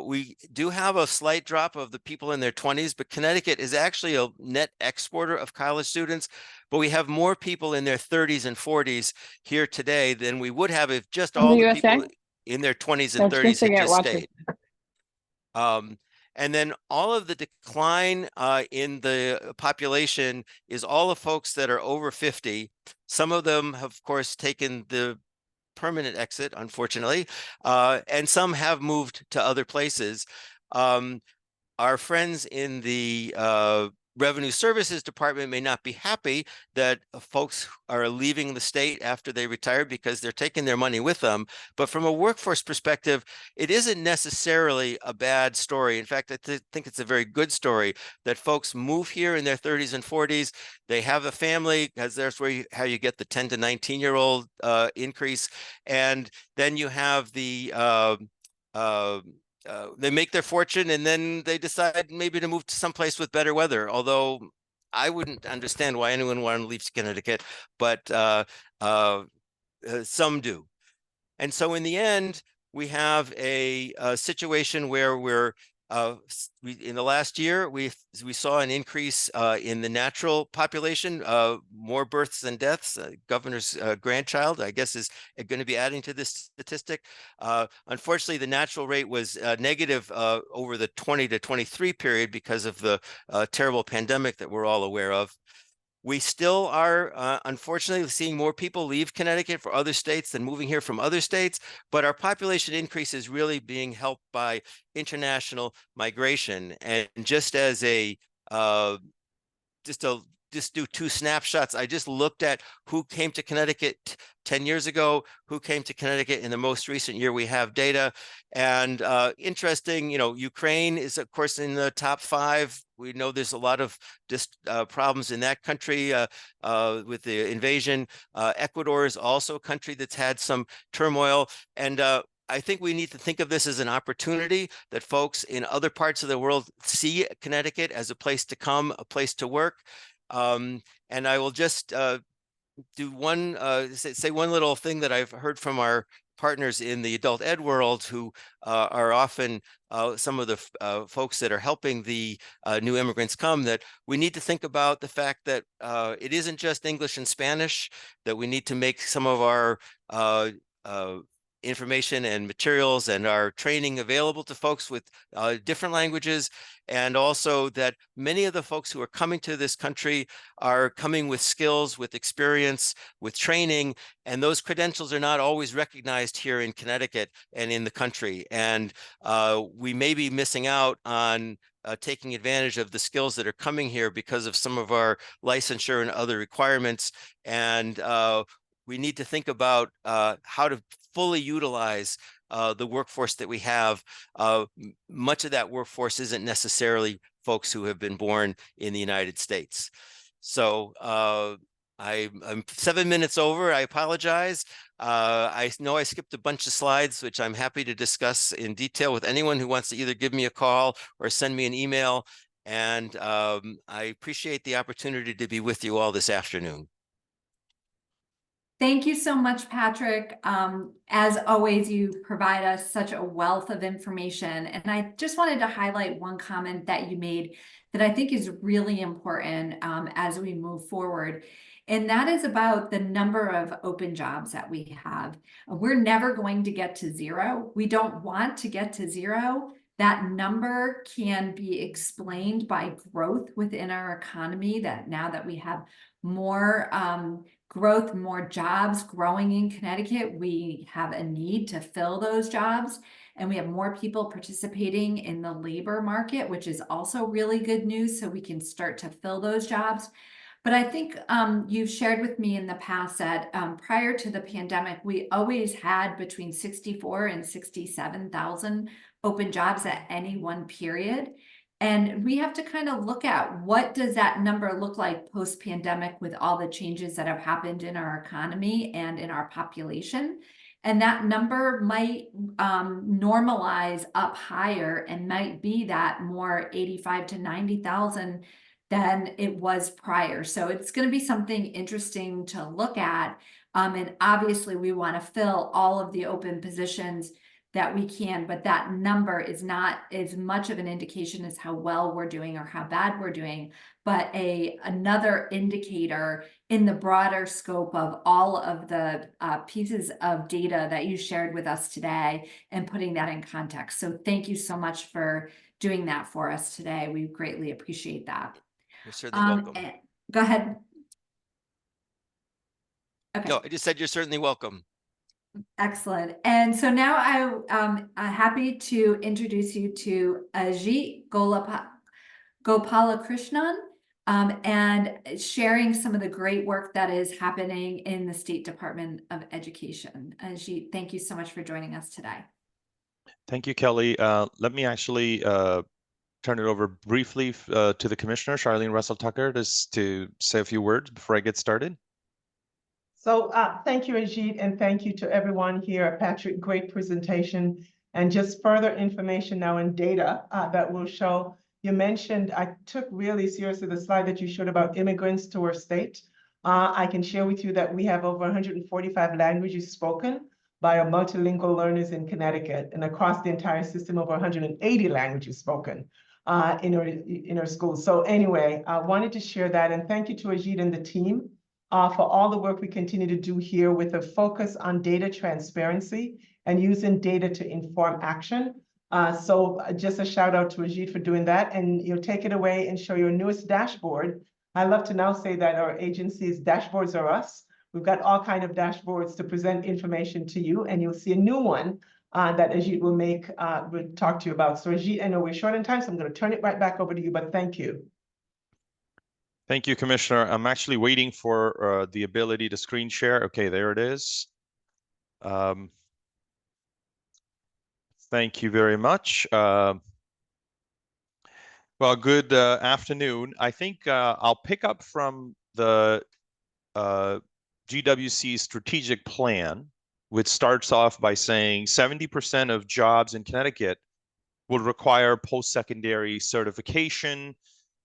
We do have a slight drop of the people in their 20s, but Connecticut is actually a net exporter of college students. But we have more people in their 30s and 40s here today than we would have if just all the people in their 20s and 30s had just stayed. And then all of the decline in the population is all the folks that are over 50. Some of them have, of course, taken the permanent exit, unfortunately, and some have moved to other places. Our friends in the Revenue Services Department may not be happy that folks are leaving the state after they retire because they're taking their money with them. But from a workforce perspective, it isn't necessarily a bad story. In fact, I think it's a very good story that folks move here in their 30s and 40s. They have a family, because there's how you get the 10 to 19-year-old increase. And then you have the they make their fortune and then they decide maybe to move to someplace with better weather. Although I wouldn't understand why anyone wanted to leave Connecticut, but some do. And so in the end, we have a situation where we're in the last year, we saw an increase in the natural population, more births than deaths. Governor's grandchild, I guess, is going to be adding to this statistic. Unfortunately, the natural rate was negative over the 20 to 23 period because of the terrible pandemic that we're all aware of. We still are, unfortunately, seeing more people leave Connecticut for other states than moving here from other states, but our population increase is really being helped by international migration. And just as just do two snapshots, I just looked at who came to Connecticut 10 years ago, who came to Connecticut in the most recent year we have data. And interesting, Ukraine is, of course, in the top 5. We know there's a lot of problems in that country with the invasion. Ecuador is also a country that's had some turmoil. And I think we need to think of this as an opportunity that folks in other parts of the world see Connecticut as a place to come, a place to work. And I will just do say one little thing that I've heard from our partners in the adult ed world, who are often some of the folks that are helping the new immigrants come, that we need to think about the fact that it isn't just English and Spanish, that we need to make some of our information and materials and our training available to folks with different languages, and also that many of the folks who are coming to this country are coming with skills, with experience, with training, and those credentials are not always recognized here in Connecticut and in the country. And we may be missing out on taking advantage of the skills that are coming here because of some of our licensure and other requirements. And we need to think about how to fully utilize the workforce that we have. Much of that workforce isn't necessarily folks who have been born in the United States. So I'm 7 minutes over. I apologize. I know I skipped a bunch of slides, which I'm happy to discuss in detail with anyone who wants to either give me a call or send me an email. And I appreciate the opportunity to be with you all this afternoon. Thank you so much, Patrick. As always, you provide us such a wealth of information. And I just wanted to highlight one comment that you made that I think is really important as we move forward. And that is about the number of open jobs that we have. We're never going to get to 0. We don't want to get to 0. That number can be explained by growth within our economy, that now that we have more growth, more jobs growing in Connecticut. We have a need to fill those jobs, and we have more people participating in the labor market, which is also really good news. So we can start to fill those jobs. But I think you've shared with me in the past that prior to the pandemic, we always had between 64 and 67,000 open jobs at any one period. And we have to kind of look at what does that number look like post-pandemic with all the changes that have happened in our economy and in our population. And that number might normalize up higher and might be that more 85 to 90,000 than it was prior. So it's going to be something interesting to look at. And obviously we want to fill all of the open positions that we can, but that number is not as much of an indication as how well we're doing or how bad we're doing, but another indicator in the broader scope of all of the pieces of data that you shared with us today and putting that in context. So thank you so much for doing that for us today. We greatly appreciate that. You're certainly welcome. Go ahead. Okay. No, I just said you're certainly welcome. Excellent. And so now I'm happy to introduce you to Ajit Gopalakrishnan and sharing some of the great work that is happening in the State Department of Education. Ajit, thank you so much for joining us today. Thank you, Kelly. Let me actually turn it over briefly to the Commissioner, Charlene Russell Tucker, just to say a few words before I get started. So thank you, Ajit, and thank you to everyone here. Patrick, great presentation. And just further information now in data that will show. You mentioned, I took really seriously the slide that you showed about immigrants to our state. I can share with you that we have over 145 languages spoken by our multilingual learners in Connecticut, and across the entire system, over 180 languages spoken in our schools. So anyway, I wanted to share that, and thank you to Ajit and the team for all the work we continue to do here with a focus on data transparency and using data to inform action. So just a shout out to Ajit for doing that, and you'll take it away and show your newest dashboard. I love to now say that our agency's dashboards are us. We've got all kinds of dashboards to present information to you, and you'll see a new one that Ajit will talk to you about. So Ajit, I know we're short on time, so I'm going to turn it right back over to you, but thank you. Thank you, Commissioner. I'm actually waiting for the ability to screen share. Okay, there it is. Thank you very much. Well, good afternoon. I think I'll pick up from the GWC strategic plan, which starts off by saying 70% of jobs in Connecticut will require post-secondary certification,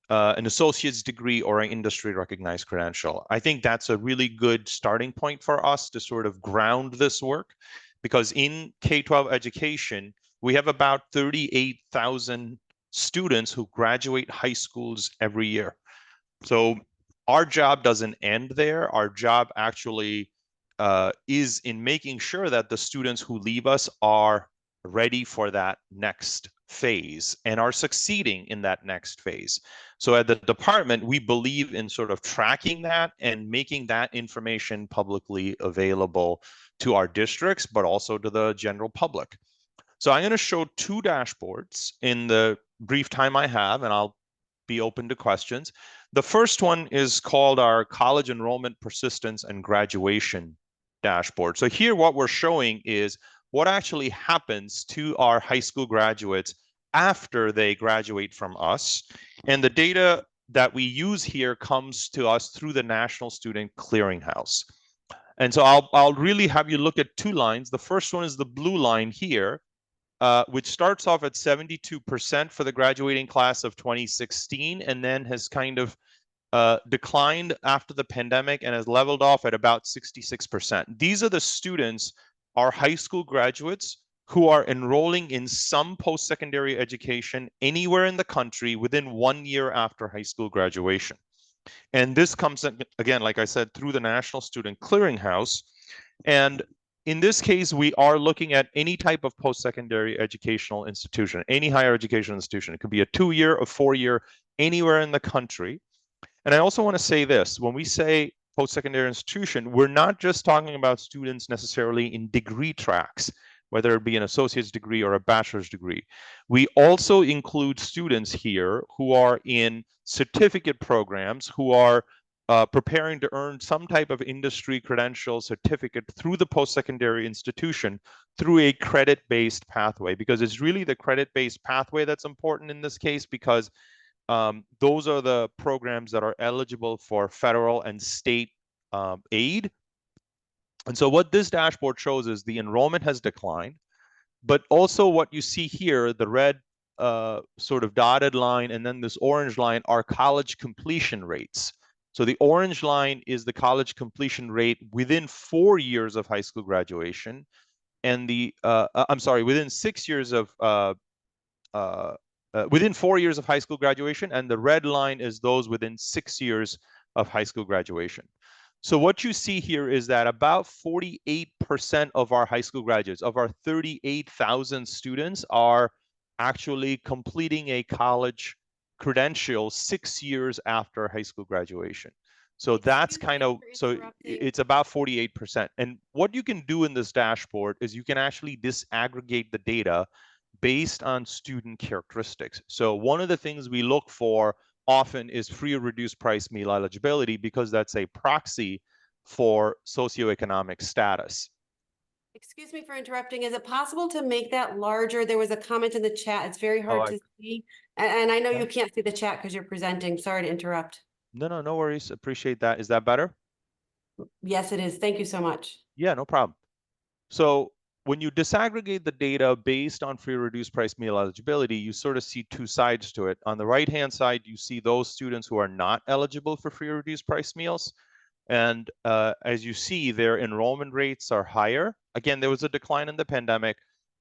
an associate's degree, or an industry recognized credential. I think that's a really good starting point for us to sort of ground this work, because in K-12 education, we have about 38,000 students who graduate high schools every year. So our job doesn't end there. Our job actually is in making sure that the students who leave us are ready for that next phase and are succeeding in that next phase. So at the department, we believe in sort of tracking that and making that information publicly available to our districts, but also to the general public. So I'm going to show two dashboards in the brief time I have, and I'll be open to questions. The first one is called our college enrollment persistence and graduation dashboard. So here what we're showing is what actually happens to our high school graduates after they graduate from us. And the data that we use here comes to us through the National Student Clearinghouse. And so I'll really have you look at two lines. The first one is the blue line here, which starts off at 72% for the graduating class of 2016, and then has kind of declined after the pandemic and has leveled off at about 66%. These are the students, our high school graduates, who are enrolling in some post-secondary education anywhere in the country within 1 year after high school graduation. And this comes, again, like I said, through the National Student Clearinghouse. And in this case, we are looking at any type of post-secondary educational institution, any higher education institution. It could be a 2-year, a 4-year, anywhere in the country. And I also want to say this, when we say post-secondary institution, we're not just talking about students necessarily in degree tracks, whether it be an associate's degree or a bachelor's degree. We also include students here who are in certificate programs, who are preparing to earn some type of industry credential certificate through the post-secondary institution through a credit-based pathway, because it's really the credit-based pathway that's important in this case, because those are the programs that are eligible for federal and state aid. And so what this dashboard shows is the enrollment has declined, but also what you see here, the red sort of dotted line and then this orange line are college completion rates. So the orange line is the college completion rate within 4 years of high school graduation, and the I'm sorry, within 6 years of within 4 years of high school graduation, and the red line is those within 6 years of high school graduation. So what you see here is that about 48% of our high school graduates, of our 38,000 students, are actually completing a college credential 6 years after high school graduation. So that's kind of, so it's about 48%. And what you can do in this dashboard is you can actually disaggregate the data based on student characteristics. So one of the things we look for often is free or reduced price meal eligibility, because that's a proxy for socioeconomic status. Excuse me for interrupting. Is it possible to make that larger? There was a comment in the chat. It's very hard to see. And I know you can't see the chat because you're presenting. Sorry to interrupt. No worries. Appreciate that. Is that better? Yes, it is. Thank you so much. Yeah, no problem. So when you disaggregate the data based on free or reduced price meal eligibility, you sort of see two sides to it. On the right-hand side, you see those students who are not eligible for free or reduced price meals. And as you see, their enrollment rates are higher. Again, there was a decline in the pandemic.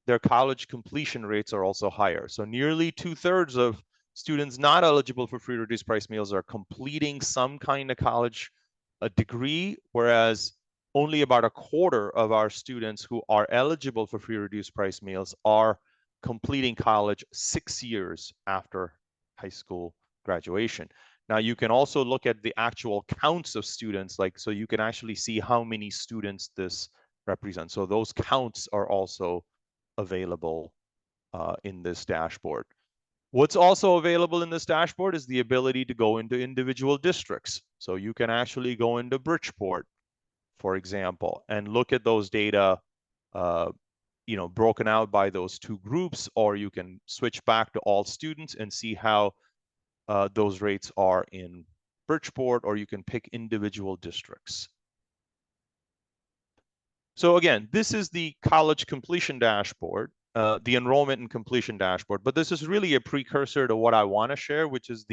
Their college completion rates are also higher. So nearly 2/3 of students not eligible for free or reduced price meals are completing some kind of college degree, whereas only about 1/4 of our students who are eligible for free or reduced price meals are completing college 6 years after high school graduation. Now, you can also look at the actual counts of students, like, so you can actually see how many students this represents. So those counts are also available in this dashboard. What's also available in this dashboard is the ability to go into individual districts. So you can actually go into Bridgeport, for example, and look at those data, broken out by those two groups, or you can switch back to all students and see how those rates are in Bridgeport, or you can pick individual districts. So again, this is the college completion dashboard, the enrollment and completion dashboard, but this is really a precursor to what I want to share, which is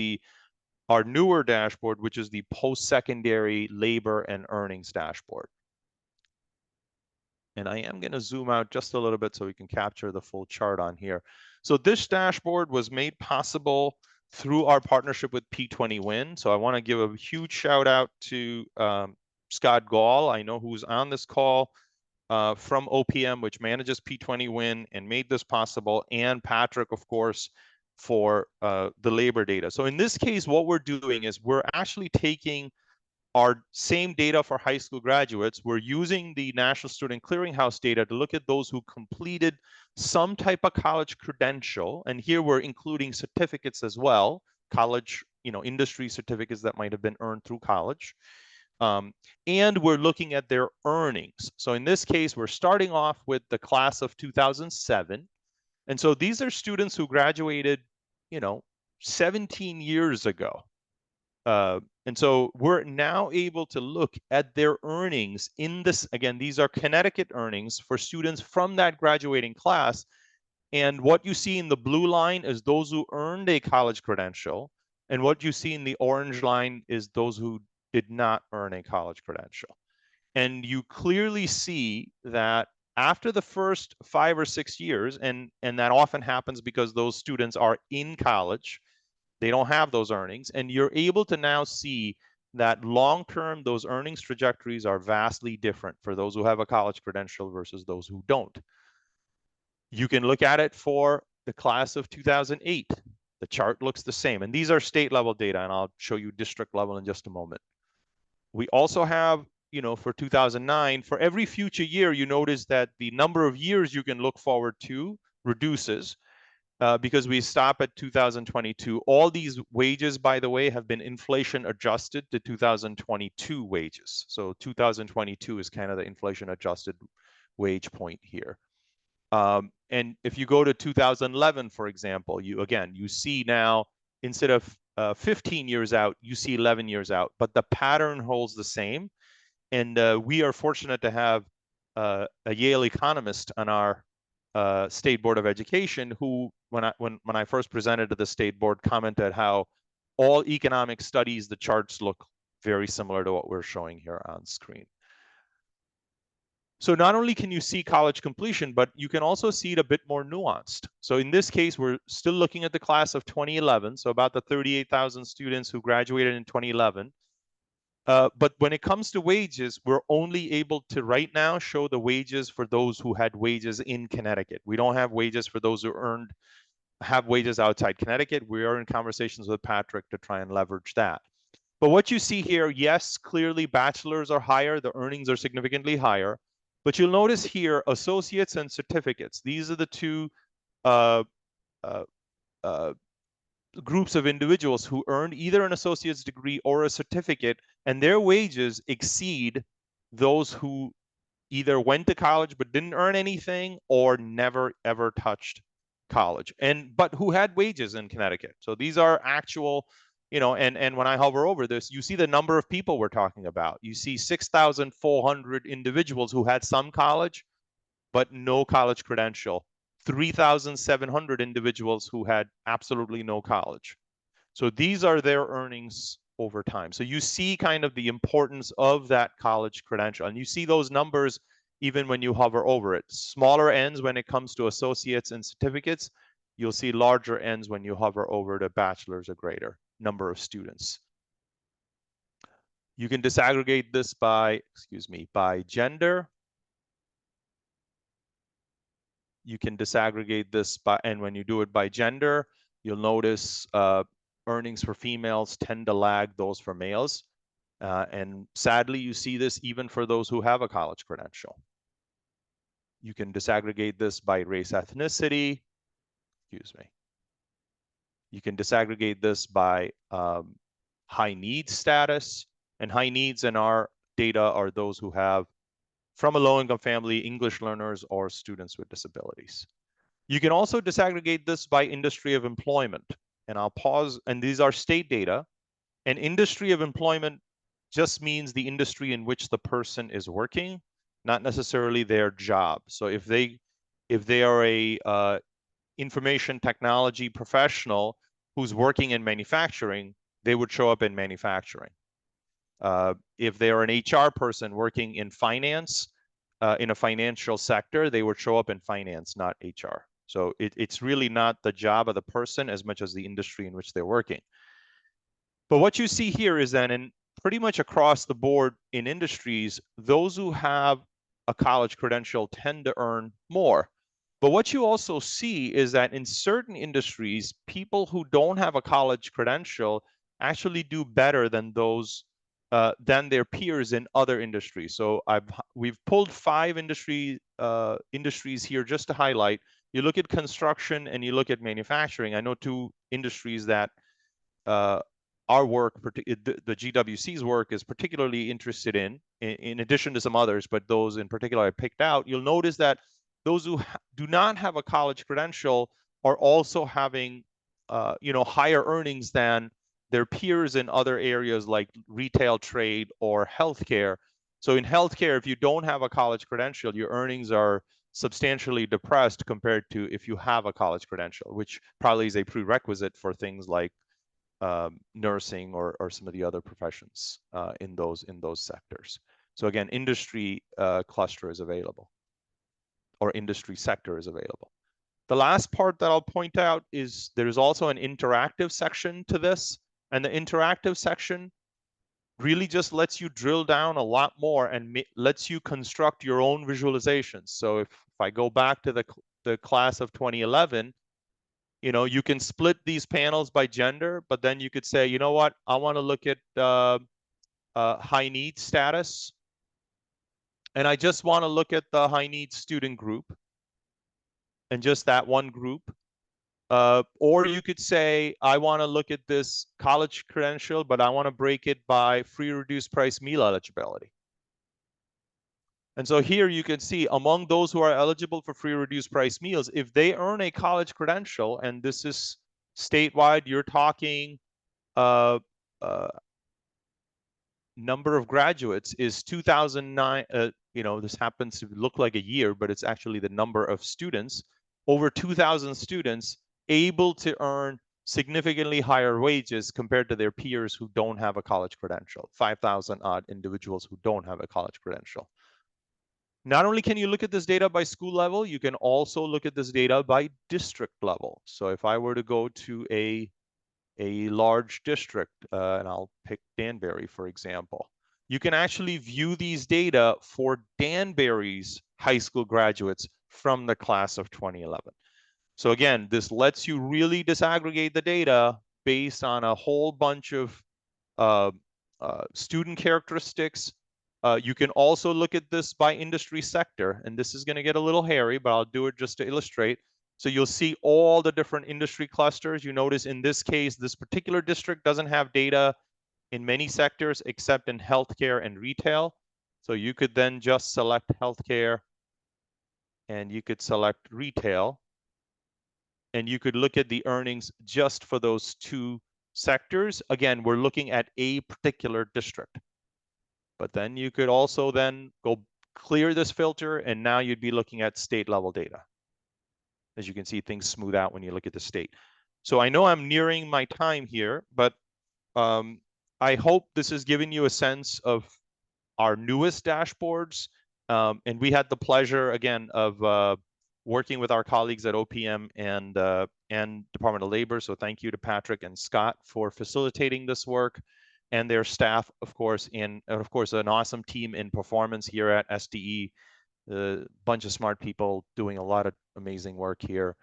our newer dashboard, which is the post-secondary labor and earnings dashboard. And I am going to zoom out just a little bit so we can capture the full chart on here. So this dashboard was made possible through our partnership with P20Win. So I want to give a huge shout out to Scott Gall, I know who's on this call from OPM, which manages P20Win and made this possible, and Patrick, of course, for the labor data. So in this case, what we're doing is we're actually taking our same data for high school graduates. We're using the National Student Clearinghouse data to look at those who completed some type of college credential. And here we're including certificates as well, college, industry certificates that might have been earned through college. And we're looking at their earnings. So in this case, we're starting off with the class of 2007. And so these are students who graduated, 17 years ago. And so we're now able to look at their earnings in this. Again, these are Connecticut earnings for students from that graduating class. And what you see in the blue line is those who earned a college credential. And what you see in the orange line is those who did not earn a college credential. And you clearly see that after the first 5 or 6 years, and that often happens because those students are in college, they don't have those earnings, and you're able to now see that long-term, those earnings trajectories are vastly different for those who have a college credential versus those who don't. You can look at it for the class of 2008. The chart looks the same, and these are state level data, and I'll show you district level in just a moment. We also have, you know, for 2009, for every future year, you notice that the number of years you can look forward to reduces because we stop at 2022. All these wages, by the way, have been inflation adjusted to 2022 wages. So 2022 is kind of the inflation adjusted wage point here. And if you go to 2011, for example, you see now, instead of 15 years out, you see 11 years out, but the pattern holds the same. And we are fortunate to have a Yale economist on our State Board of Education, who, when I first presented to the State Board, commented how all economic studies, the charts look very similar to what we're showing here on screen. So not only can you see college completion, but you can also see it a bit more nuanced. So in this case, we're still looking at the class of 2011, so about the 38,000 students who graduated in 2011. But when it comes to wages, we're only able to right now show the wages for those who had wages in Connecticut. We don't have wages for those who have wages outside Connecticut. We are in conversations with Patrick to try and leverage that. But what you see here, yes, clearly bachelors are higher, the earnings are significantly higher. But you'll notice here, associates and certificates. These are the two groups of individuals who earned either an associate's degree or a certificate, and their wages exceed those who either went to college but didn't earn anything or never ever touched college, but who had wages in Connecticut. So these are actual, you know, and when I hover over this, you see the number of people we're talking about. You see 6,400 individuals who had some college, but no college credential. 3,700 individuals who had absolutely no college. So these are their earnings over time. So you see kind of the importance of that college credential. And you see those numbers even when you hover over it. Smaller ends when it comes to associates and certificates. You'll see larger ends when you hover over to bachelor's or greater number of students. You can disaggregate this by gender. You can disaggregate this and when you do it by gender, you'll notice earnings for females tend to lag those for males. And sadly, you see this even for those who have a college credential. You can disaggregate this by race, ethnicity. You can disaggregate this by high needs status, and high needs in our data are those who have from a low-income family, English learners, or students with disabilities. You can also disaggregate this by industry of employment. And I'll pause, and these are state data. And industry of employment just means the industry in which the person is working, not necessarily their job. So if they are a information technology professional who's working in manufacturing, they would show up in manufacturing. If they are an HR person working in finance, in a financial sector, they would show up in finance, not HR. So it's really not the job of the person as much as the industry in which they're working. But what you see here is that in pretty much across the board in industries, those who have a college credential tend to earn more. But what you also see is that in certain industries, people who don't have a college credential actually do better than those than their peers in other industries. So we've pulled 5 industries here just to highlight. You look at construction and you look at manufacturing. I know 2 industries that our work, the GWC's work, is particularly interested in addition to some others, but those in particular I picked out. You'll notice that those who do not have a college credential are also having higher earnings than their peers in other areas like retail, trade, or healthcare. So in healthcare, if you don't have a college credential, your earnings are substantially depressed compared to if you have a college credential, which probably is a prerequisite for things like nursing or some of the other professions in those sectors. So again, industry cluster is available, or industry sector is available. The last part that I'll point out is there's also an interactive section to this. And the interactive section really just lets you drill down a lot more and lets you construct your own visualizations. So if I go back to the class of 2011, you can split these panels by gender, but then you could say, you know what, I want to look at high need status. And I just want to look at the high need student group and just that one group. Or you could say, I want to look at this college credential, but I want to break it by free reduced price meal eligibility. And so here you can see among those who are eligible for free reduced price meals, if they earn a college credential, and this is statewide, you're talking number of graduates is 2009. This happens to look like a year, but it's actually the number of students, over 2,000 students able to earn significantly higher wages compared to their peers who don't have a college credential, 5,000 odd individuals who don't have a college credential. Not only can you look at this data by school level, you can also look at this data by district level. So if I were to go to a large district, and I'll pick Danbury, for example, you can actually view these data for Danbury's high school graduates from the class of 2011. So again, this lets you really disaggregate the data based on a whole bunch of student characteristics. You can also look at this by industry sector, and this is going to get a little hairy, but I'll do it just to illustrate. So you'll see all the different industry clusters. You notice in this case, this particular district doesn't have data in many sectors except in healthcare and retail. So you could then just select healthcare and you could select retail. And you could look at the earnings just for those two sectors. Again, we're looking at a particular district. But then you could also then go clear this filter, and now you'd be looking at state level data. As you can see, things smooth out when you look at the state. So I know I'm nearing my time here, but I hope this has given you a sense of our newest dashboards. And we had the pleasure, again, of working with our colleagues at OPM and Department of Labor. So thank you to Patrick and Scott for facilitating this work, and their staff, of course, and of course, an awesome team in performance here at SDE. A bunch of smart people doing a lot of amazing work here.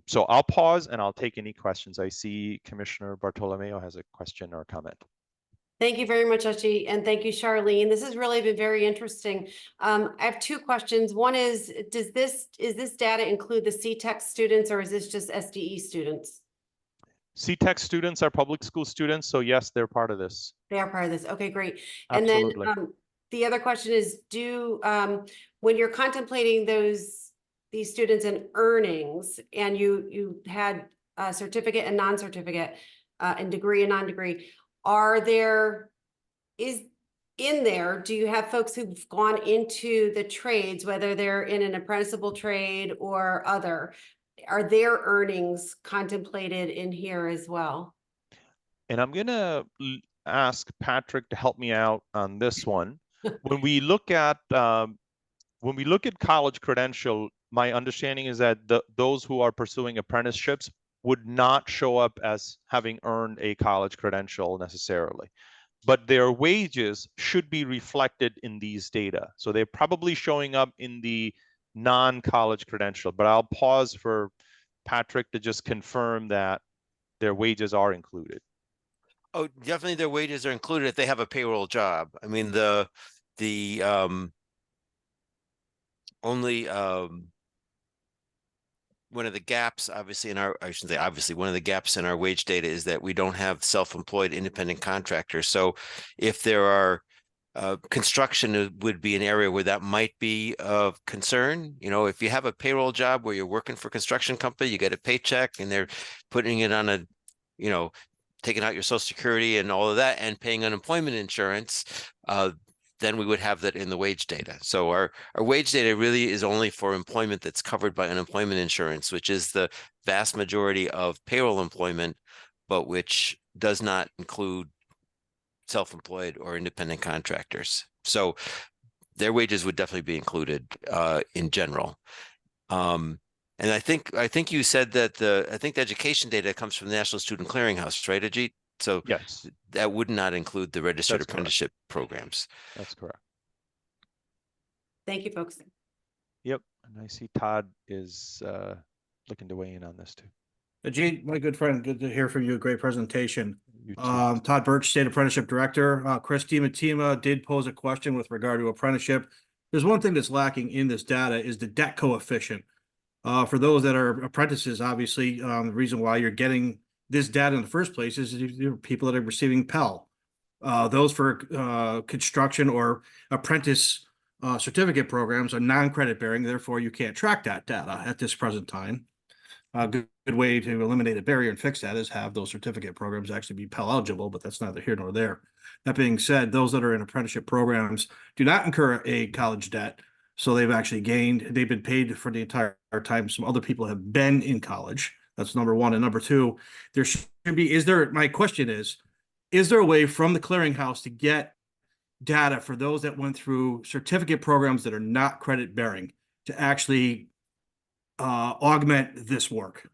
So I'll pause and I'll take any questions. I see Commissioner Bartolomeo has a question or a comment. Thank you very much, Ajit, and thank you, Charlene. This has really been very interesting. I have two questions. One is this data include the CTEC students, or is this just SDE students? CTEC students are public school students, so yes, they're part of this. They are part of this. Okay, great. Absolutely. And then the other question is, when you're contemplating these students and earnings, and you had a certificate and non-certificate, and degree and non-degree, do you have folks who've gone into the trades, whether they're in an apprenticeable trade or other? Are their earnings contemplated in here as well? And I'm going to ask Patrick to help me out on this one. When we look at college credential, my understanding is that those who are pursuing apprenticeships would not show up as having earned a college credential necessarily, but their wages should be reflected in these data. So they're probably showing up in the non-college credential, but I'll pause for Patrick to just confirm that their wages are included. Oh, definitely their wages are included if they have a payroll job. I mean, only one of the gaps, obviously, one of the gaps in our wage data is that we don't have self-employed independent contractors. So if there are construction would be an area where that might be of concern. You know, if you have a payroll job where you're working for a construction company, you get a paycheck and they're putting it on taking out your Social Security and all of that and paying unemployment insurance, then we would have that in the wage data. So our wage data really is only for employment that's covered by unemployment insurance, which is the vast majority of payroll employment, but which does not include self-employed or independent contractors. So their wages would definitely be included in general. And I think you said that the education data comes from the National Student Clearinghouse, right, Ajit? So yes, that would not include the registered apprenticeship programs. That's correct. Thank you, folks. Yep, and I see Todd is looking to weigh in on this too. Ajit, my good friend, good to hear from you. Great presentation. You too. Todd Birch, State Apprenticeship Director. Chris DiMattima did pose a question with regard to apprenticeship. There's one thing that's lacking in this data is the debt coefficient. For those that are apprentices, obviously, the reason why you're getting this data in the first place is there are people that are receiving Pell. Those for construction or apprentice certificate programs are non-credit bearing, therefore you can't track that data at this present time. A good way to eliminate a barrier and fix that is have those certificate programs actually be Pell eligible, but that's neither here nor there. That being said, those that are in apprenticeship programs do not incur a college debt. So they've been paid for the entire time. Some other people have been in college. That's number one. And number two, my question is there a way from the clearinghouse to get data for those that went through certificate programs that are not credit bearing to actually augment this work?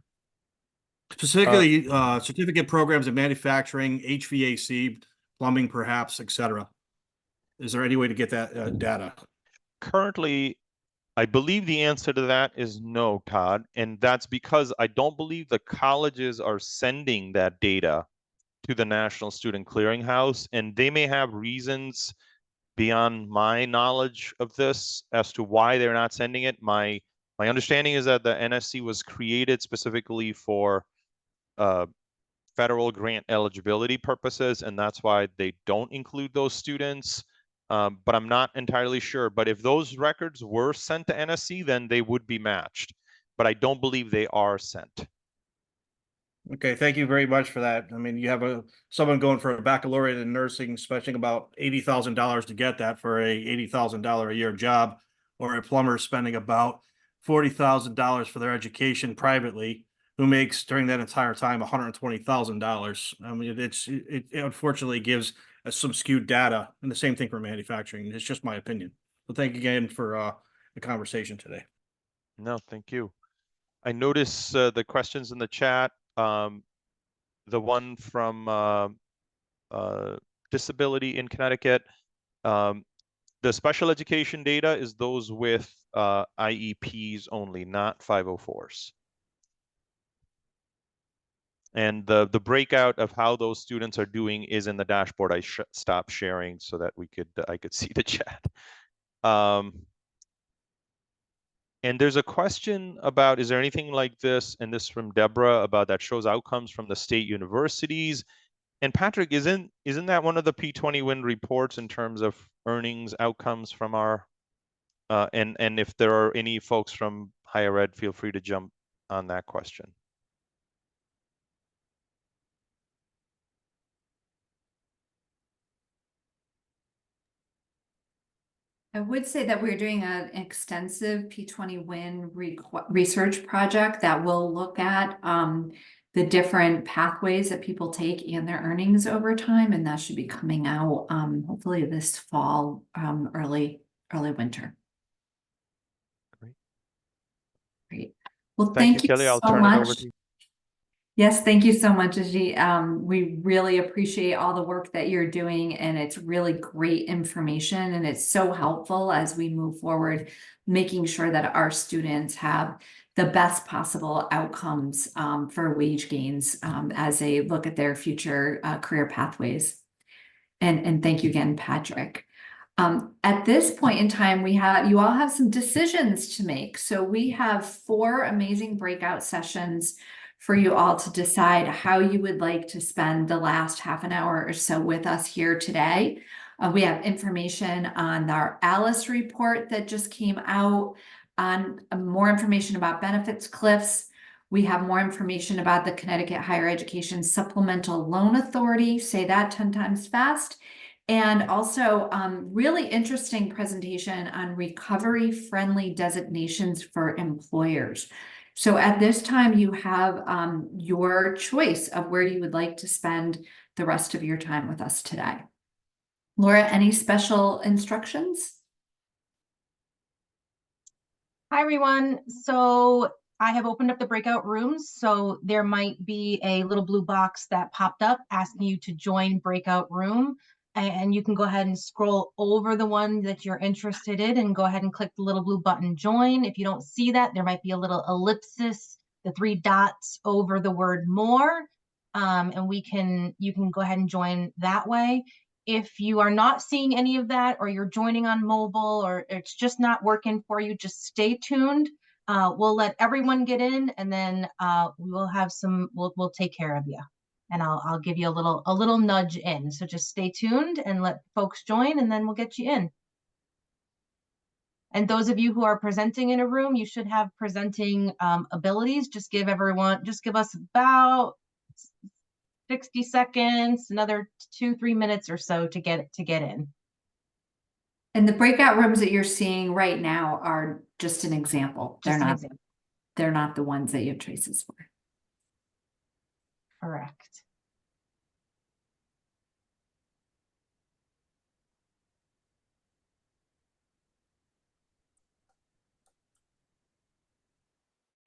Specifically, certificate programs in manufacturing, HVAC, plumbing, perhaps, etc. Is there any way to get that data? Currently, I believe the answer to that is no, Todd. And that's because I don't believe the colleges are sending that data to the National Student Clearinghouse, and they may have reasons beyond my knowledge of this as to why they're not sending it. My understanding is that the NSC was created specifically for federal grant eligibility purposes, and that's why they don't include those students. But I'm not entirely sure. But if those records were sent to NSC, then they would be matched. But I don't believe they are sent. Okay, thank you very much for that. I mean, you have someone going for a baccalaureate in nursing, spending about $80,000 to get that for a $80,000 a year job, or a plumber spending about $40,000 for their education privately, who makes during that entire time $120,000. I mean, it unfortunately gives some skewed data, and the same thing for manufacturing. It's just my opinion. So thank you again for the conversation today. No, thank you. I notice the questions in the chat. The one from Disability in Connecticut. The special education data is those with IEPs only, not 504s. And the breakout of how those students are doing is in the dashboard. I stopped sharing so that I could see the chat. And there's a question about, is there anything like this, and this from Deborah, about that shows outcomes from the state universities? And Patrick, isn't that one of the P20 reports in terms of earnings outcomes from our, and if there are any folks from higher ed, feel free to jump on that question. I would say that we're doing an extensive P20 Win research project that will look at the different pathways that people take and their earnings over time, and that should be coming out hopefully this fall, early winter. Great. Well, thank you, Kelly. I'll so turn much. it over to you. Yes, thank you so much, Ajit. We really appreciate all the work that you're doing, and it's really great information, and it's so helpful as we move forward, making sure that our students have the best possible outcomes for wage gains as they look at their future career pathways. And thank you again, Patrick. At this point in time, you all have some decisions to make. So we have 4 amazing breakout sessions for you all to decide how you would like to spend the last half an hour or so with us here today. We have information on our ALICE report that just came out, on more information about benefits cliffs. We have more information about the Connecticut Higher Education Supplemental Loan Authority, say that 10 times fast. And also really interesting presentation on recovery-friendly designations for employers. So at this time, you have your choice of where you would like to spend the rest of your time with us today. Laura, any special instructions? Hi, everyone. So I have opened up the breakout rooms. So there might be a little blue box that popped up asking you to join breakout room. And you can go ahead and scroll over the one that you're interested in and go ahead and click the little blue button, join. If you don't see that, there might be a little ellipsis the 3 dots over the word more. And you can go ahead and join that way. If you are not seeing any of that, or you're joining on mobile, or it's just not working for you, just stay tuned. We'll let everyone get in, and then we will have we'll take care of you. And I'll give you a little nudge in. So just stay tuned and let folks join, and then we'll get you in. And those of you who are presenting in a room, you should have presenting abilities. Just give us about 60 seconds, another 2-3 minutes or so to get in. And the breakout rooms that you're seeing right now are just an example. They're not the ones that you have traces for. Correct.